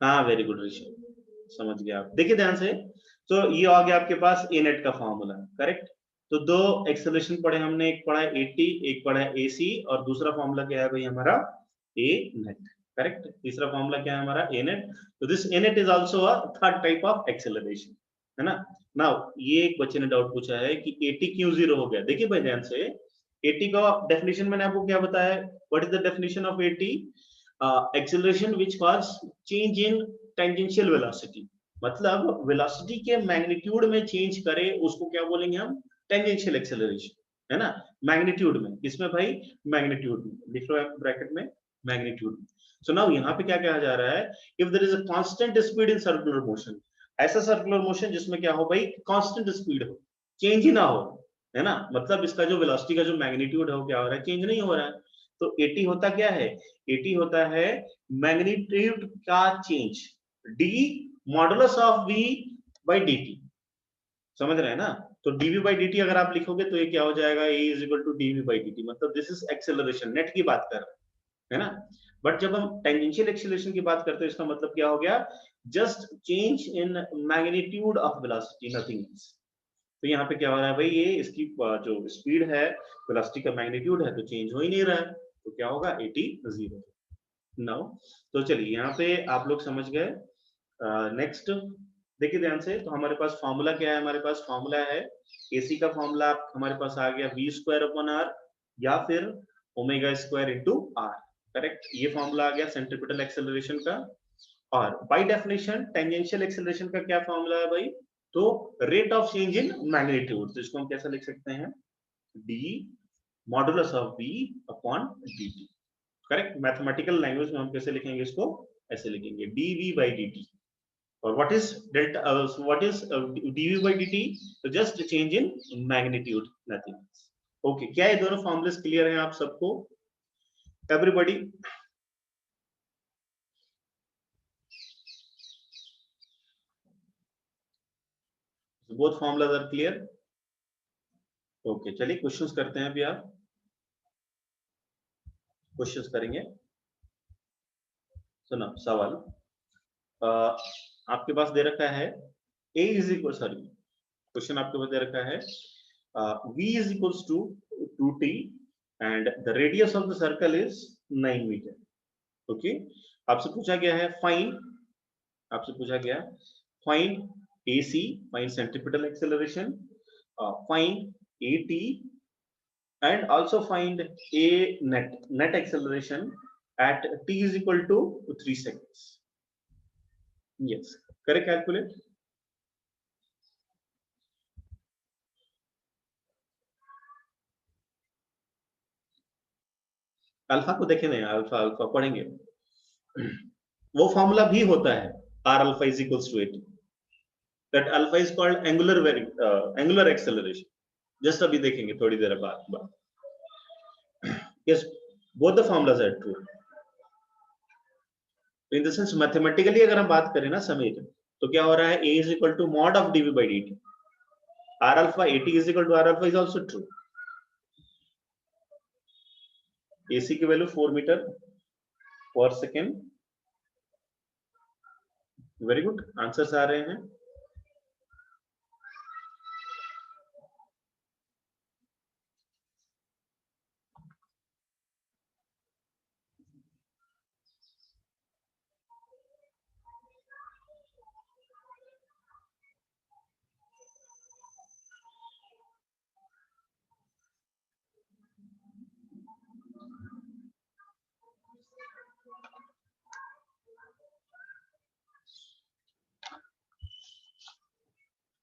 हाँ, वेरी गुड ऋषभ, समझ गया आप, देखिए ध्यान से। तो ये आ गया आपके पास ए नेट का फॉर्मूला, करेक्ट। तो दो एक्सेलरेशन पढ़े हमने, एक पढ़ा एटी, एक पढ़ा एसी, और दूसरा फॉर्मूला क्या है भाई हमारा ए नेट, करेक्ट। तीसरा फॉर्मूला क्या है हमारा ए नेट। तो this A net is also a third type of acceleration, है ना। नाउ ये एक बच्चे ने डाउट पूछा है कि एटी क्यों जीरो हो गया। देखिए भाई ध्यान से, एटी का डेफिनेशन मैंने आपको क्या बताया, what is the definition of eighty, acceleration which cause change in tangential velocity, मतलब वेलोसिटी के मैग्नीट्यूड में चेंज करे उसको क्या बोलेंगे हम, टेंजेंशियल एक्सेलरेशन, है ना। मैग्नीट्यूड में, किसमें भाई, मैग्नीट्यूड में, लिख लो ब्रैकेट में, मैग्नीट्यूड में। सो नाउ यहाँ पे क्या कहा जा रहा है, if there is a constant speed in circular motion, ऐसा सर्कुलर मोशन जिसमें क्या हो भाई, कांस्टेंट स्पीड हो, चेंज ही ना हो, है ना, मतलब इसका जो वेलोसिटी का जो मैग्नीट्यूड है वो क्या हो रहा है, चेंज नहीं हो रहा है। तो एटी होता क्या है, एटी होता है मैग्नीट्यूड का change, D modulus of V by D T, समझ रहे हैं ना। तो dv बाई dt अगर आप लिखोगे तो ये क्या हो जाएगा, a is equal to dv by dt, मतलब दिस इज एक्सेलरेशन, नेट की बात कर रहे हैं, है ना। बट जब हम टेंजेंशियल एक्सेलरेशन की बात करते हैं इसका मतलब क्या हो गया, just change in magnitude of velocity, nothing else. तो यहाँ पे क्या हो रहा है भाई, ये इसकी जो स्पीड है, वेलोसिटी का मैग्नीट्यूड है, तो चेंज हो ही नहीं रहा है, तो क्या होगा, 80 जीरो। नाउ तो चलिए यहाँ पे आप लोग समझ गए। नेक्स्ट देखिए ध्यान से, तो हमारे पास फॉर्मूला क्या है, हमारे पास फॉर्मूला है एसी का फॉर्मूला हमारे पास आ गया वी स्क्वायर अपॉन आर, या फिर omega square into R, correct. ये फॉर्मूला आ गया सेंट्रीपिटल एक्सेलरेशन का। और बाय डेफिनेशन टेंजेंशियल एक्सेलरेशन का क्या फॉर्मूला है भाई, तो rate of change in magnitude, तो इसको हम कैसे लिख सकते हैं, D modulus of V upon D T, correct. Mathematical language में हम कैसे लिखेंगे इसको, ऐसे लिखेंगे dv by dt। और what is delta, what is dv by dt, तो just change in magnitude, nothing else। okay, क्या ये दोनों फॉर्मूलेस क्लियर हैं आप सबको, everybody. Both formulas are clear. Okay चलिए क्वेश्चंस करते हैं अभी, आप क्वेश्चंस करेंगे। सुनो सवाल, आपके पास दे रखा है a is equal, sorry question आपके पास दे रखा है v is equals to 2t and the radius of the circle is 9 metre. Okay, आपसे पूछा गया है फाइंड, आपसे पूछा गया find AC, find centripetal acceleration, find AT and also find a net acceleration at t is equal to 3 seconds। yes, correct, calculate। Alpha को देखे नहीं, अल्फा अल्फा पढ़ेंगे। वो फॉर्मूला भी होता है r alpha is equals to 80, that alpha is called angular acceleration, just अभी देखेंगे थोड़ी देर बाद। yes, both the formulas are true। In the sense mathematically अगर हम बात करें ना समीर, तो क्या हो रहा है, a is equal to mod of dv by dt, r alpha 80 is equal to r alpha is also true। AC की वैल्यू 4 मीटर पर सेकेंड, वेरी गुड, आंसर्स आ रहे हैं।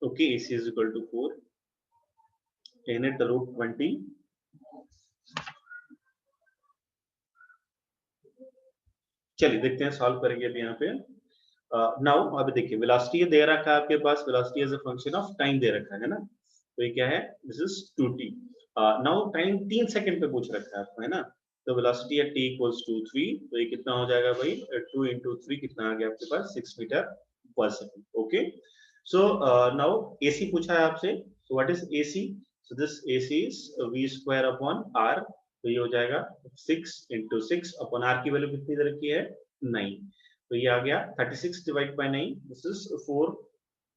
Okay, AC is equal to 4, n at the root 20, चलिए देखते हैं, solve करेंगे अभी यहाँ पे। नाउ अभी देखिए वेलोसिटी दे रखा है आपके पास, velocity as a function of time दे रखा है ना, तो ये क्या है, this is 2t। Now time 3 second पे पूछ रखा है आपको, है ना। तो velocity at t equals to 3, तो ये कितना हो जाएगा भाई, 2 into 3 कितना आ गया आपके पास, 6 मीटर पर सेकंड। ओके, सो नाउ AC पूछा है आपसे, so what is AC, so this AC is v square upon r, तो ये हो जाएगा 6 into 6 अपॉन r की वैल्यू कितनी दे रखी है, 9, तो ये आ गया 36 divide by 9, this is 4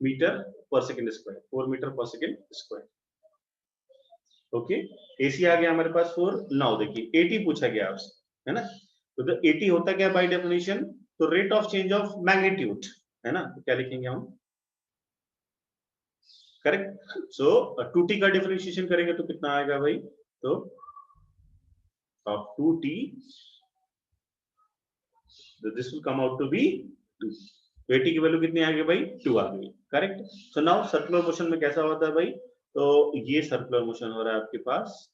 metre per second square, 4 metre per second square. Okay, AC आ गया हमारे पास 4। नाउ देखिए 80 पूछा गया आपसे, है ना। तो 80 होता क्या बाय डेफिनेशन, तो rate of change of magnitude, है ना। तो क्या लिखेंगे हम, करेक्ट। सो 2t का डिफरेंशिएशन करेंगे तो कितना आएगा भाई, तो of 2t, this will come out to be 2। तो 80 की वैल्यू कितनी आ गई भाई, 2 आ गई, correct. So now circular motion में कैसा होता है भाई, तो ये सर्कुलर मोशन हो रहा है आपके पास,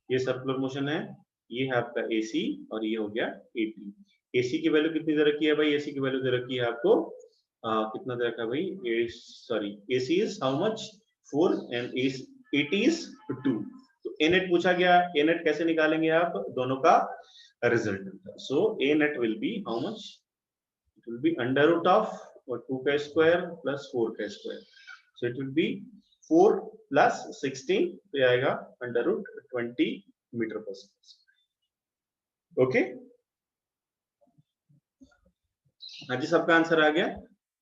ये सर्कुलर मोशन है, ये है आपका AC और ये हो गया 80। AC की वैल्यू कितनी दे रखी है भाई, AC की वैल्यू दे रखी है आपको कितना दे रखा है भाई, sorry AC is how much 4 and 80 is 2। तो A नेट पूछा गया, A नेट कैसे निकालेंगे आप, दोनों का result. So A net will be how much, it will be under root of 2 का स्क्वायर प्लस 4 का square, so it will be 4 plus 16, तो ये आएगा अंडर रूट 20 मीटर पर सेकेंड। ओके, हाँ जी, सबका आंसर आ गया,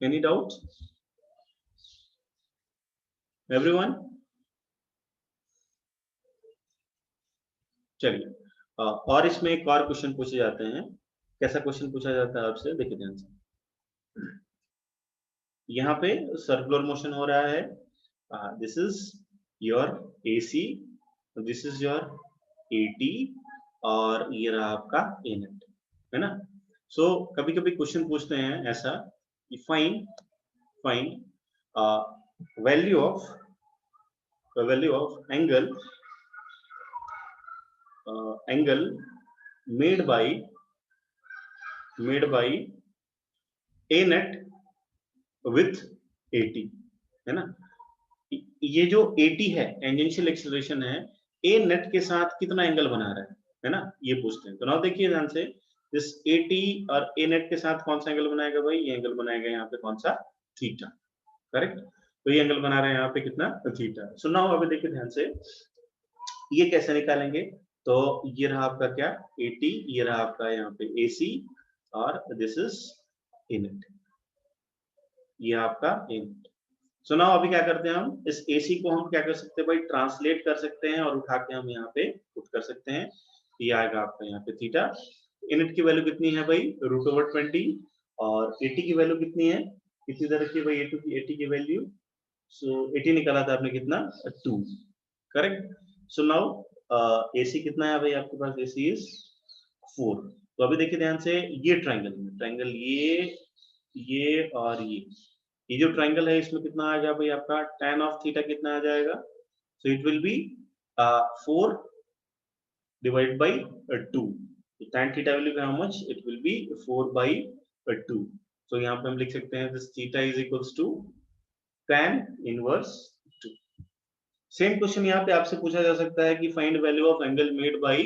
एनी डाउट एवरीवन। चलिए और इसमें एक और क्वेश्चन पूछे जाते हैं। कैसा क्वेश्चन पूछा जाता है आपसे, देखिए ध्यान से। यहाँ पे सर्कुलर मोशन हो रहा है, this is your AC, this is your AT और ये रहा आपका A नेट, है ना। सो कभी कभी क्वेश्चन पूछते हैं ऐसा कि find value of angle made by A net with 80, है ना। ये जो 80 है टेंजेंशियल एक्सीलरेशन है, A नेट के साथ कितना एंगल बना रहा है ना, ये पूछते हैं। तो नाउ देखिए ध्यान से, इस 80 और A नेट के साथ कौन सा एंगल बनाएगा भाई, ये एंगल बनाएगा यहाँ पे कौन सा, थीटा, करेक्ट। तो ये एंगल बना रहे हैं यहाँ पे कितना, थीटा। सो नाउ अभी देखिए ध्यान से, ये कैसे निकालेंगे, तो ये रहा आपका क्या 80, ये रहा आपका यहाँ पे AC और दिस इज A नेट, ये आपका A नेट। सो नाउ अभी क्या करते हैं, हम इस AC को हम क्या कर सकते हैं भाई, ट्रांसलेट कर सकते हैं और उठा के हम यहाँ पे पुट कर सकते हैं। ये आएगा आपका यहाँ पे थीटा। यूनिट की वैल्यू कितनी है भाई, √20 और 80 की वैल्यू कितनी है, कितनी दे रखी है भाई 80 की वैल्यू, सो 80 निकाला था आपने कितना 2, करेक्ट। सो नाउ AC कितना है भाई आपके पास, AC इज 4। तो अभी देखिए ध्यान से, ये ट्रायंगल ये और ये जो ट्रायंगल है इसमें कितना आ जाएगा भाई आपका tan ऑफ थीटा कितना आ जाएगा, so it will be 4 divide by 2। tan theta will be how much, it will be 4 by 2। तो यहाँ पे हम लिख सकते हैं this theta is equals to tan inverse 2। Same question यहाँ पे आपसे पूछा जा सकता है कि find value of angle made by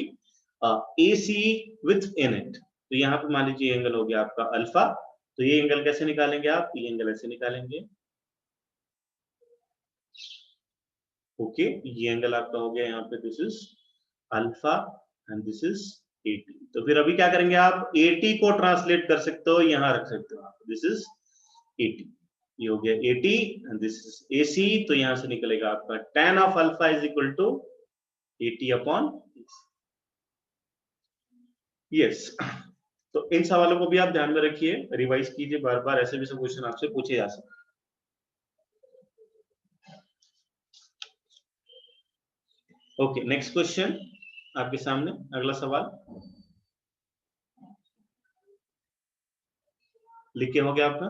AC with A net. तो यहाँ पे मान लीजिए एंगल हो गया आपका अल्फा, तो ये एंगल कैसे निकालेंगे आप, ये एंगल ऐसे निकालेंगे, ओके। ये एंगल आपका हो गया यहाँ पे, this is alpha and this is 80। तो फिर अभी क्या करेंगे आप, 80 को ट्रांसलेट कर सकते हो, यहां रख सकते हो आप, दिस इज 80, ये हो गया 80 एंड दिस इज AC। तो यहां से निकलेगा आपका tan of alpha is equal to 80 upon yes. तो इन सवालों को भी आप ध्यान में रखिए, रिवाइज कीजिए बार बार, ऐसे भी सब क्वेश्चन आपसे पूछे जा सकते हैं। ओके, नेक्स्ट क्वेश्चन आपके सामने, अगला सवाल लिख के हो गया आपका,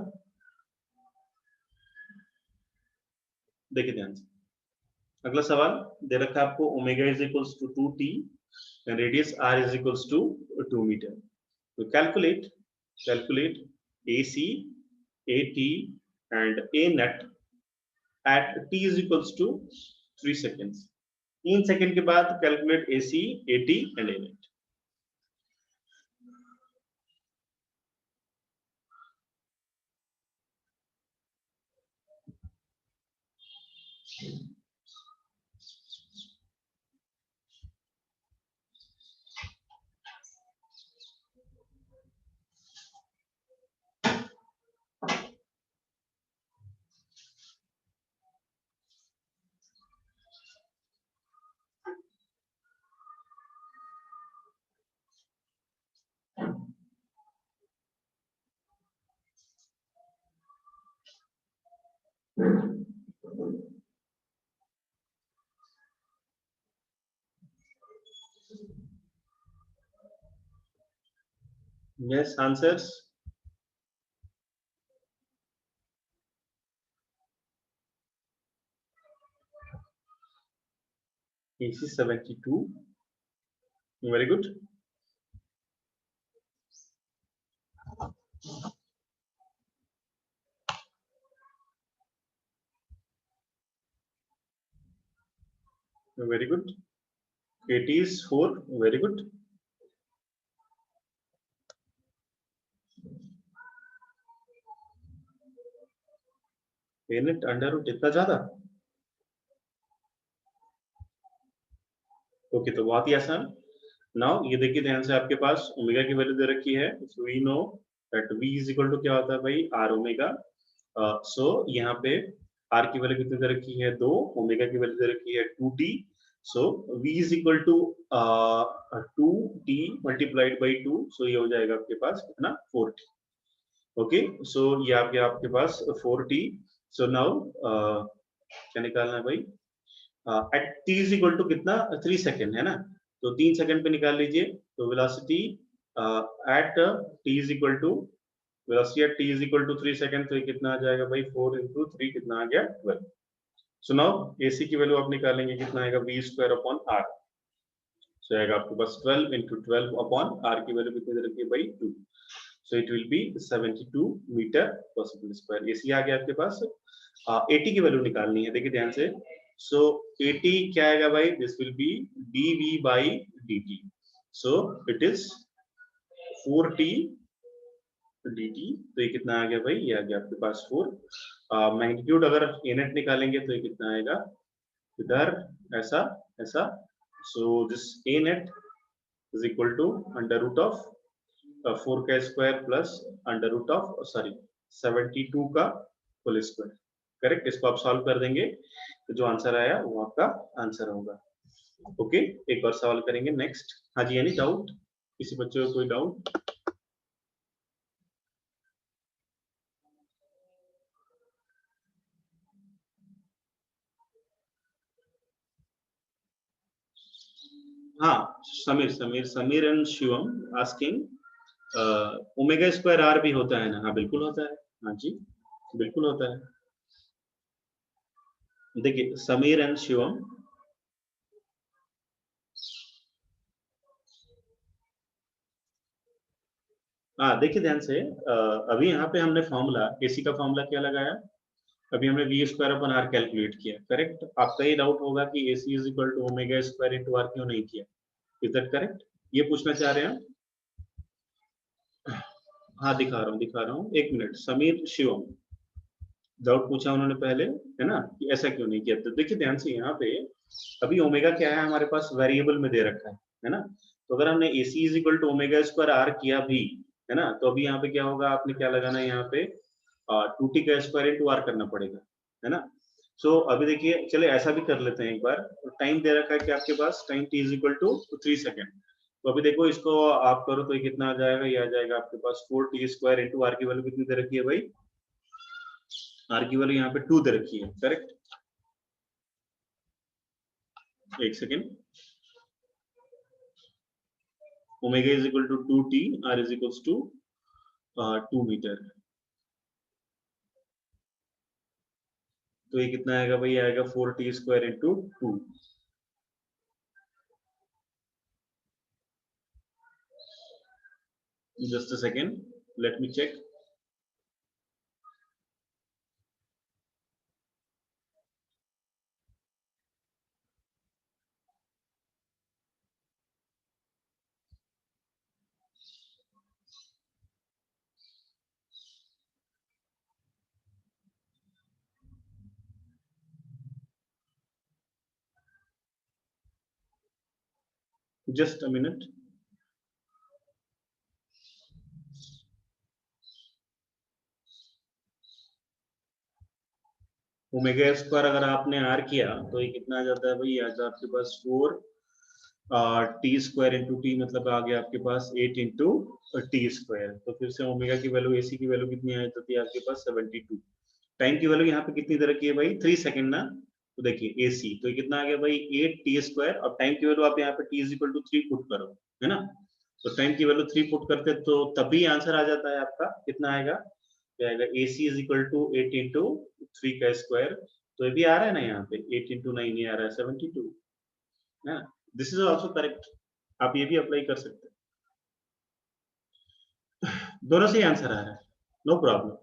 देखिए ध्यान से। अगला सवाल दे रखा है आपको, omega is equals to 2t and radius r is equals to 2 meter. So calculate AC, AT and A net at t is equals to 3 seconds. 3 second के बाद calculate AC, AT and A net. Yes, answers. AC 72. Very good. Very good. 80 is 4. Very good. Unit under root इतना ज्यादा? Okay, तो बहुत ही आसान। Now ये देखिए ध्यान से, आपके पास ओमेगा की वैल्यू दे रखी है। So we know that v is equal to क्या होता है भाई, r ओमेगा। सो यहाँ पे r की वैल्यू कितनी दे रखी है, 2। ओमेगा की वैल्यू दे रखी है 2t। So v is equal to 2t multiplied by 2। So ये हो जाएगा आपके पास कितना, 4t। ओके, सो ये आपके पास 4t। सो नाउ क्या निकालना है भाई, at t is equal to कितना, 3 सेकेंड है ना, तो 3 सेकेंड पे निकाल लीजिए। तो velocity at t is equal to, velocity at t is equal to 3 second, तो ये कितना आ जाएगा भाई, 4 इंटू 3 कितना आ गया, 12। सो नाउ AC की वैल्यू आप निकालेंगे, कितना आएगा, v square upon r। So आएगा आपके पास 12 इंटू 12 अपॉन r की वैल्यू कितनी दे रखी है भाई, 2। So it will be 72 metre per second square. AC आ गया आपके पास। 80 की वैल्यू निकालनी है, देखिए ध्यान से। सो 80 क्या आएगा भाई, this will B dv by dt। So it is 4t dt। तो ये कितना आ गया भाई, ये आ गया आपके पास 4। मैग्नीट्यूड अगर a नेट निकालेंगे तो ये कितना आएगा, इधर ऐसा ऐसा। So this a net is equal to under root of 4 का square plus under root of 72 का होल स्क्वायर। करेक्ट, इसको आप सॉल्व कर देंगे तो जो आंसर आया वो आपका आंसर होगा। ओके, एक और सवाल करेंगे नेक्स्ट। हाँ जी, यानी डाउट, किसी बच्चे को कोई डाउट? हाँ, Sameer and Shivam asking, omega square r भी होता है ना? हाँ बिल्कुल होता है, हाँ जी बिल्कुल होता है। देखिए समीर एंड शिवम, हाँ देखिए ध्यान से, अभी यहाँ पे हमने फॉर्मूला, एसी का फॉर्मूला क्या लगाया, अभी हमने वी स्क्वायर अपन आर कैलकुलेट किया। करेक्ट, आपका ये डाउट होगा कि AC is equal to omega square into r क्यों नहीं किया, इज दैट करेक्ट? ये पूछना चाह रहे हैं? हाँ दिखा रहा हूँ, एक मिनट। समीर शिवम डाउट पूछा उन्होंने पहले, है ना, कि ऐसा क्यों नहीं किया। तो देखिए ध्यान से, यहाँ पे अभी ओमेगा क्या है हमारे पास, वेरिएबल में दे रखा है ना। तो अगर हमने AC is equal to omega square r किया भी, है ना, तो अभी यहाँ पे क्या होगा, आपने क्या लगाना है यहाँ पे, 2t का स्क्वायर इंटू आर करना पड़ेगा, है ना। सो अभी देखिए, चले ऐसा भी कर लेते हैं एक बार। टाइम दे रखा है कि आपके पास time t is equal to 3 second. तो अभी देखो इसको आप करो तो ये कितना आ जाएगा, ये आ जाएगा आपके पास 4t स्क्वायर इंटू आर की वैल्यू कितनी दे रखी है भाई, आर की वैल्यू यहाँ पे 2 दे रखी है। करेक्ट, एक second. Omega is equal to 2t, r is equal to 2 metre. तो ये कितना आएगा भाई, आएगा 4t square into 2। Just a second, let me check. Just a minute. Omega square अगर आपने आर किया तो ये कितना आ जाता है भाई, आ जाता है आपके पास 4 टी स्क्वायर इंटू टी, मतलब आ गया आपके पास 8 इंटू टी स्क्वायर। तो फिर से ओमेगा की वैल्यू, एसी की वैल्यू कितनी आ जाती है आपके पास, 72। टाइम की वैल्यू यहाँ पे कितनी तरह की है भाई, 3 सेकंड ना, तो देखिए AC तो कितना आ गया भाई 8t², और टाइम की वैल्यू आप यहाँ पे t = 3 पुट करो, है ना, तो टाइम की वैल्यू 3 पुट करते तो तभी आंसर आ जाता है आपका, कितना आएगा, क्या आएगा, AC = 8 × 3 का स्क्वायर, तो ये भी आ रहा है ना यहाँ पे 8 × 9 ये आ रहा है 72, है, दिस इज आल्सो करेक्ट, आप ये भी अप्लाई कर सकते हैं, दोनों से ही आंसर आ रहा है, नो प्रॉब्लम,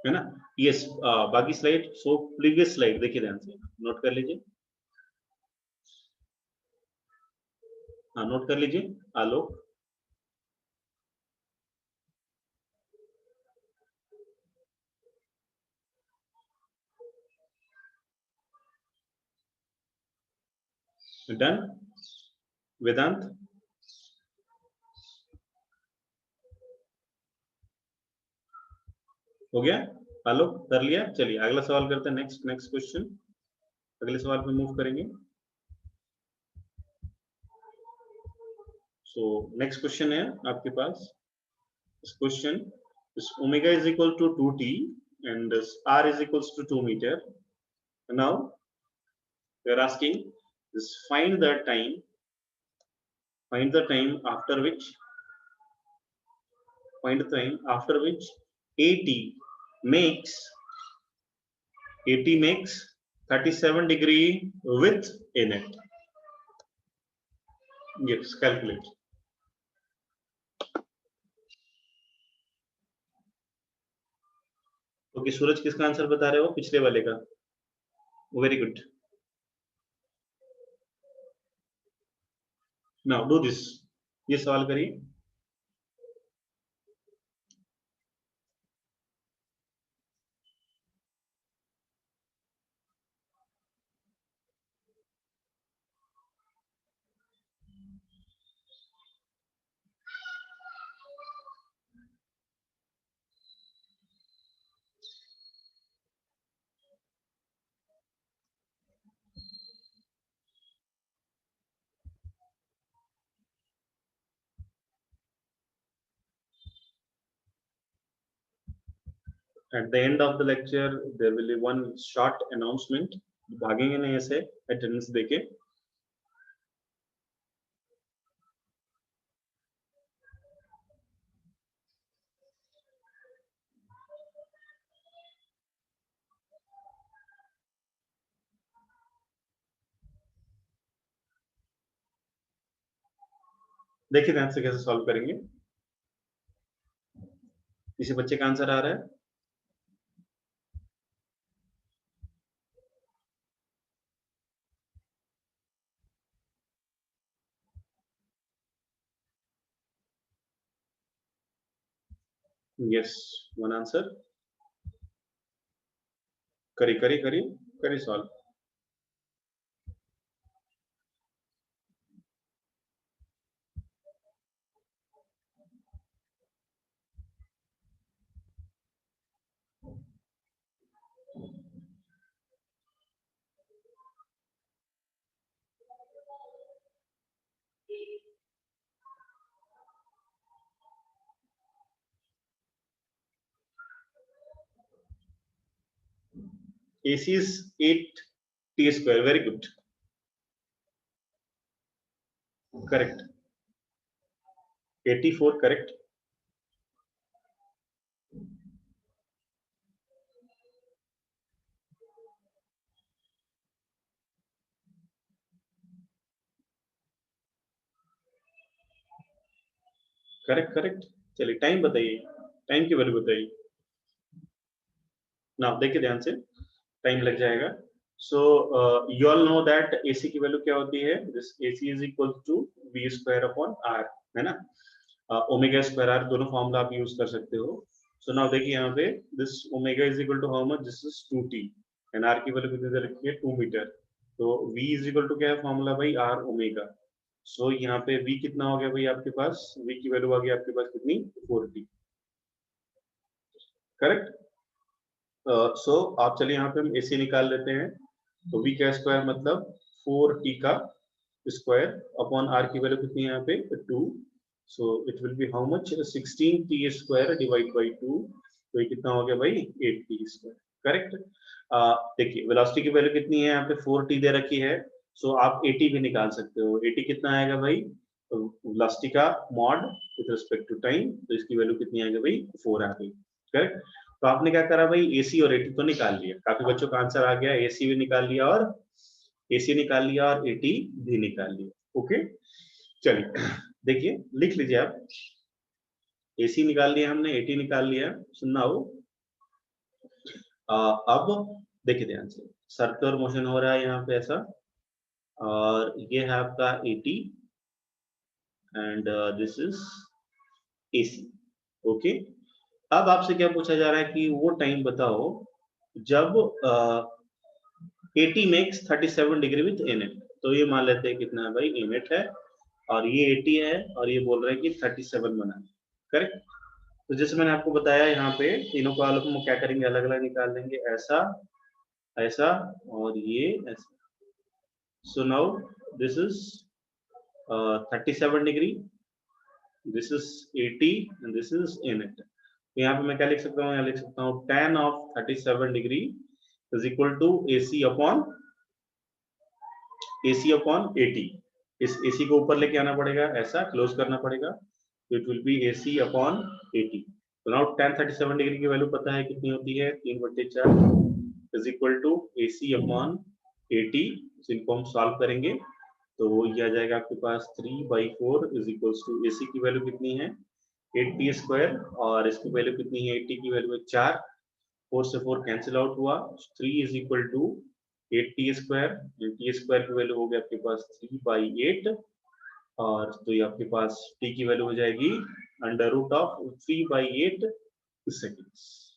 है ना। यस, बाकी स्लाइड, सो प्रीवियस स्लाइड देखिए ध्यान से, नोट कर लीजिए, हाँ नोट कर लीजिए, आलोक, डन, वेदांत, हो गया, आलोक कर लिया, चलिए अगला सवाल करते हैं, नेक्स्ट क्वेश्चन, अगले सवाल पे मूव करेंगे। सो नेक्स्ट क्वेश्चन है आपके पास, this question is omega is equal to 2t and this r is equals to 2 meter. Now we are asking this find the time after which AT makes 37-degree width in it. Yes, calculate. Okay, Suraj किसका answer बता रहे हो, पिछले वाले का, very good, now do this, ये सवाल करिए, at the end of the lecture there will be one short announcement, भागेंगे नहीं ऐसे, अटेंडेंस देके, देखिए ध्यान से कैसे सॉल्व करेंगे, किसी बच्चे का आंसर आ रहा है, यस, वन आंसर, करिए solve, AC is 8t², very good, correct, 84 correct, correct, चलिए टाइम बताइए, टाइम की वैल्यू बताइए, ना देखिए ध्यान से, टाइम लग जाएगा, so you all know that AC की वैल्यू क्या होती है, this AC is equal to V²/R, है ना, ओमेगा स्क्वायर आर, दोनों फॉर्मूला आप यूज कर सकते हो, सो नाउ देखिए यहाँ पे this omega is equal to how much, this is 2t and r की वैल्यू कितनी दे रखी है, 2 मीटर, तो V इज इक्वल टू क्या है फॉर्मूला भाई, R ओमेगा, सो यहाँ पे V कितना हो गया भाई आपके पास, V की वैल्यू आ गई आपके पास कितनी, 4t, करेक्ट, सो आप चलिए यहाँ पे हम AC निकाल लेते हैं, तो V का स्क्वायर मतलब 4t का स्क्वायर अपॉन R की वैल्यू कितनी है यहाँ पे 2, so it will be how much 16t square divide by 2, तो ये कितना हो गया भाई 8t स्क्वायर, करेक्ट। देखिए वेलोसिटी की वैल्यू कितनी है यहाँ पे 4t दे रखी है, सो आप 80 भी निकाल सकते हो। 80 कितना आएगा भाई, वेलोसिटी का mod with respect to time, तो इसकी वैल्यू कितनी आएगी भाई 4 आ गई, करेक्ट। तो आपने क्या करा भाई, एसी और एटी तो निकाल लिया, काफी बच्चों का आंसर आ गया, एसी भी निकाल लिया और एसी निकाल लिया और एटी भी निकाल लिया। ओके चलिए देखिए लिख लीजिए आप, एसी निकाल लिया हमने, एटी निकाल लिया, सुनना हो। अब देखिए ध्यान से, सर्कुलर मोशन हो रहा है यहाँ पे ऐसा, और ये है आपका eighty and this is AC. Okay, अब आपसे क्या पूछा जा रहा है कि वो टाइम बताओ जब 80 मेक्स 37 डिग्री विथ एनेट। तो ये मान लेते हैं कितना है भाई, एनेट है और ये 80 है और ये बोल रहे हैं कि 37 बना है, करेक्ट। तो जैसे मैंने आपको बताया यहाँ पे तीनों को हम क्या करेंगे, अलग अलग निकाल देंगे, ऐसा ऐसा और ये ऐसा। So now this is 37 degree, this is 80 and this is Annette. तो यहाँ पे मैं क्या लिख सकता हूँ, यहाँ लिख सकता हूँ tan of 37 degree is equal to AC upon 80। इस AC को ऊपर लेके आना पड़ेगा, ऐसा क्लोज करना पड़ेगा, तो it will be AC upon 80। तो नाउ tan 37 डिग्री की वैल्यू पता है कितनी होती है, 3/4 is equal to AC upon 80। इनको हम सॉल्व करेंगे तो ये आ जाएगा आपके पास 3/4 इज इक्वल टू AC की वैल्यू कितनी है 8t स्क्वायर, और इसकी वैल्यू कितनी है 80 की वैल्यू है 4, 4 से 4 कैंसिल आउट हुआ, 3 is equal to 8t square, t square की वैल्यू हो गया आपके पास 3/8, और तो ये आपके पास t की वैल्यू हो जाएगी under root of 3/8 seconds.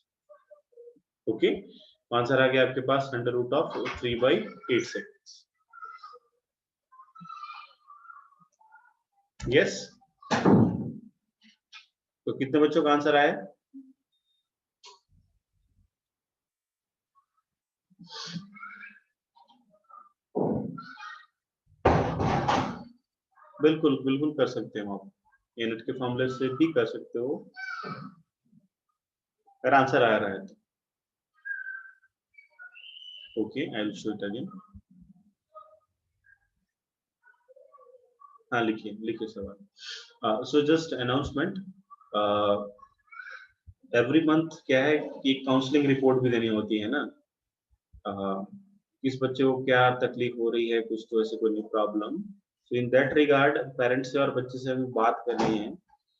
Okay, answer आ गया आपके पास under root of 3/8 seconds. Yes, तो कितने बच्चों का आंसर आया? बिल्कुल बिल्कुल कर सकते हो आप, यूनिट के फॉर्मूले से भी कर सकते हो अगर आंसर आ रहा है तो। Okay, I will show it again. हाँ लिखिए लिखिए सवाल। So just announcement, every month क्या है कि काउंसलिंग रिपोर्ट भी देनी होती है ना, किस बच्चे को क्या तकलीफ हो रही है, कुछ तो ऐसे कोई problem, so in that regard parents से और बच्चे से हमें बात करनी है।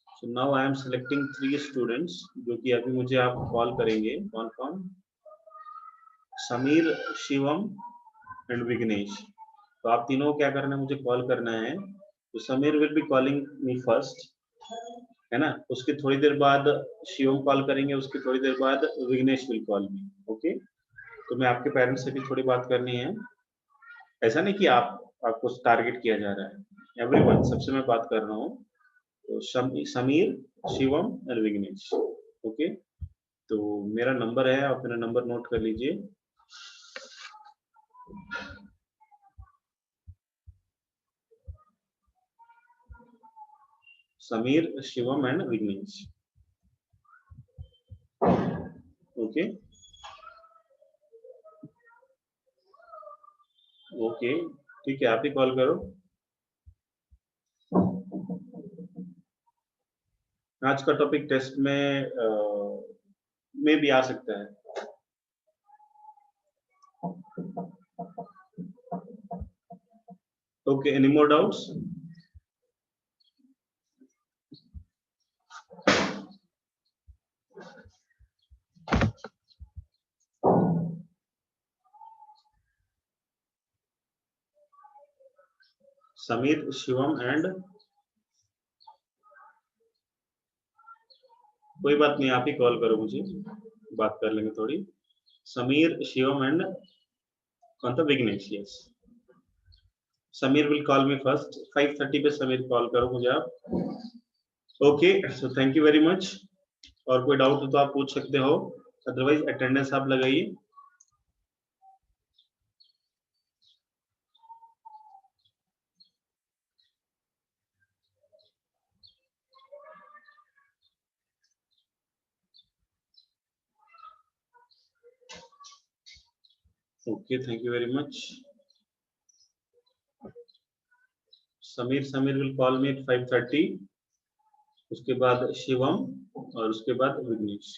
So now I am selecting 3 students जो कि अभी मुझे आप कॉल करेंगे। कौन कौन? समीर, शिवम एंड विघ्नेश। तो आप तीनों को क्या करना है, मुझे कॉल करना है। तो Sameer will be calling me first, है ना, उसके थोड़ी देर बाद शिवम कॉल करेंगे, उसकी थोड़ी देर बाद Vighnesh will call me. Okay, तो मैं आपके पेरेंट्स से भी थोड़ी बात करनी है, ऐसा नहीं कि आपको टारगेट किया जा रहा है, एवरीवन, सबसे मैं बात कर रहा हूँ। तो समीर, शिवम और विघ्नेश। ओके, तो मेरा नंबर है, आप मेरा नंबर नोट कर लीजिए। Sameer, Shivam and Vighnesh. Okay okay, ठीक है, आप ही कॉल करो। आज का टॉपिक टेस्ट में भी आ सकता है। Okay, any more doubts? Sameer, Shivam and, कोई बात नहीं, आप ही कॉल करो मुझे, बात कर लेंगे थोड़ी। समीर, शिवम एंड कौन था, Vighnesh. Yes, Sameer will call me first, 5:30 पे समीर कॉल करो मुझे आप। Okay, so thank you very much. और कोई डाउट हो तो आप पूछ सकते हो, अदरवाइज अटेंडेंस आप लगाइए। Okay, thank you very much. Sameer will call me at 5:30, उसके बाद शिवम और उसके बाद विघ्नेश।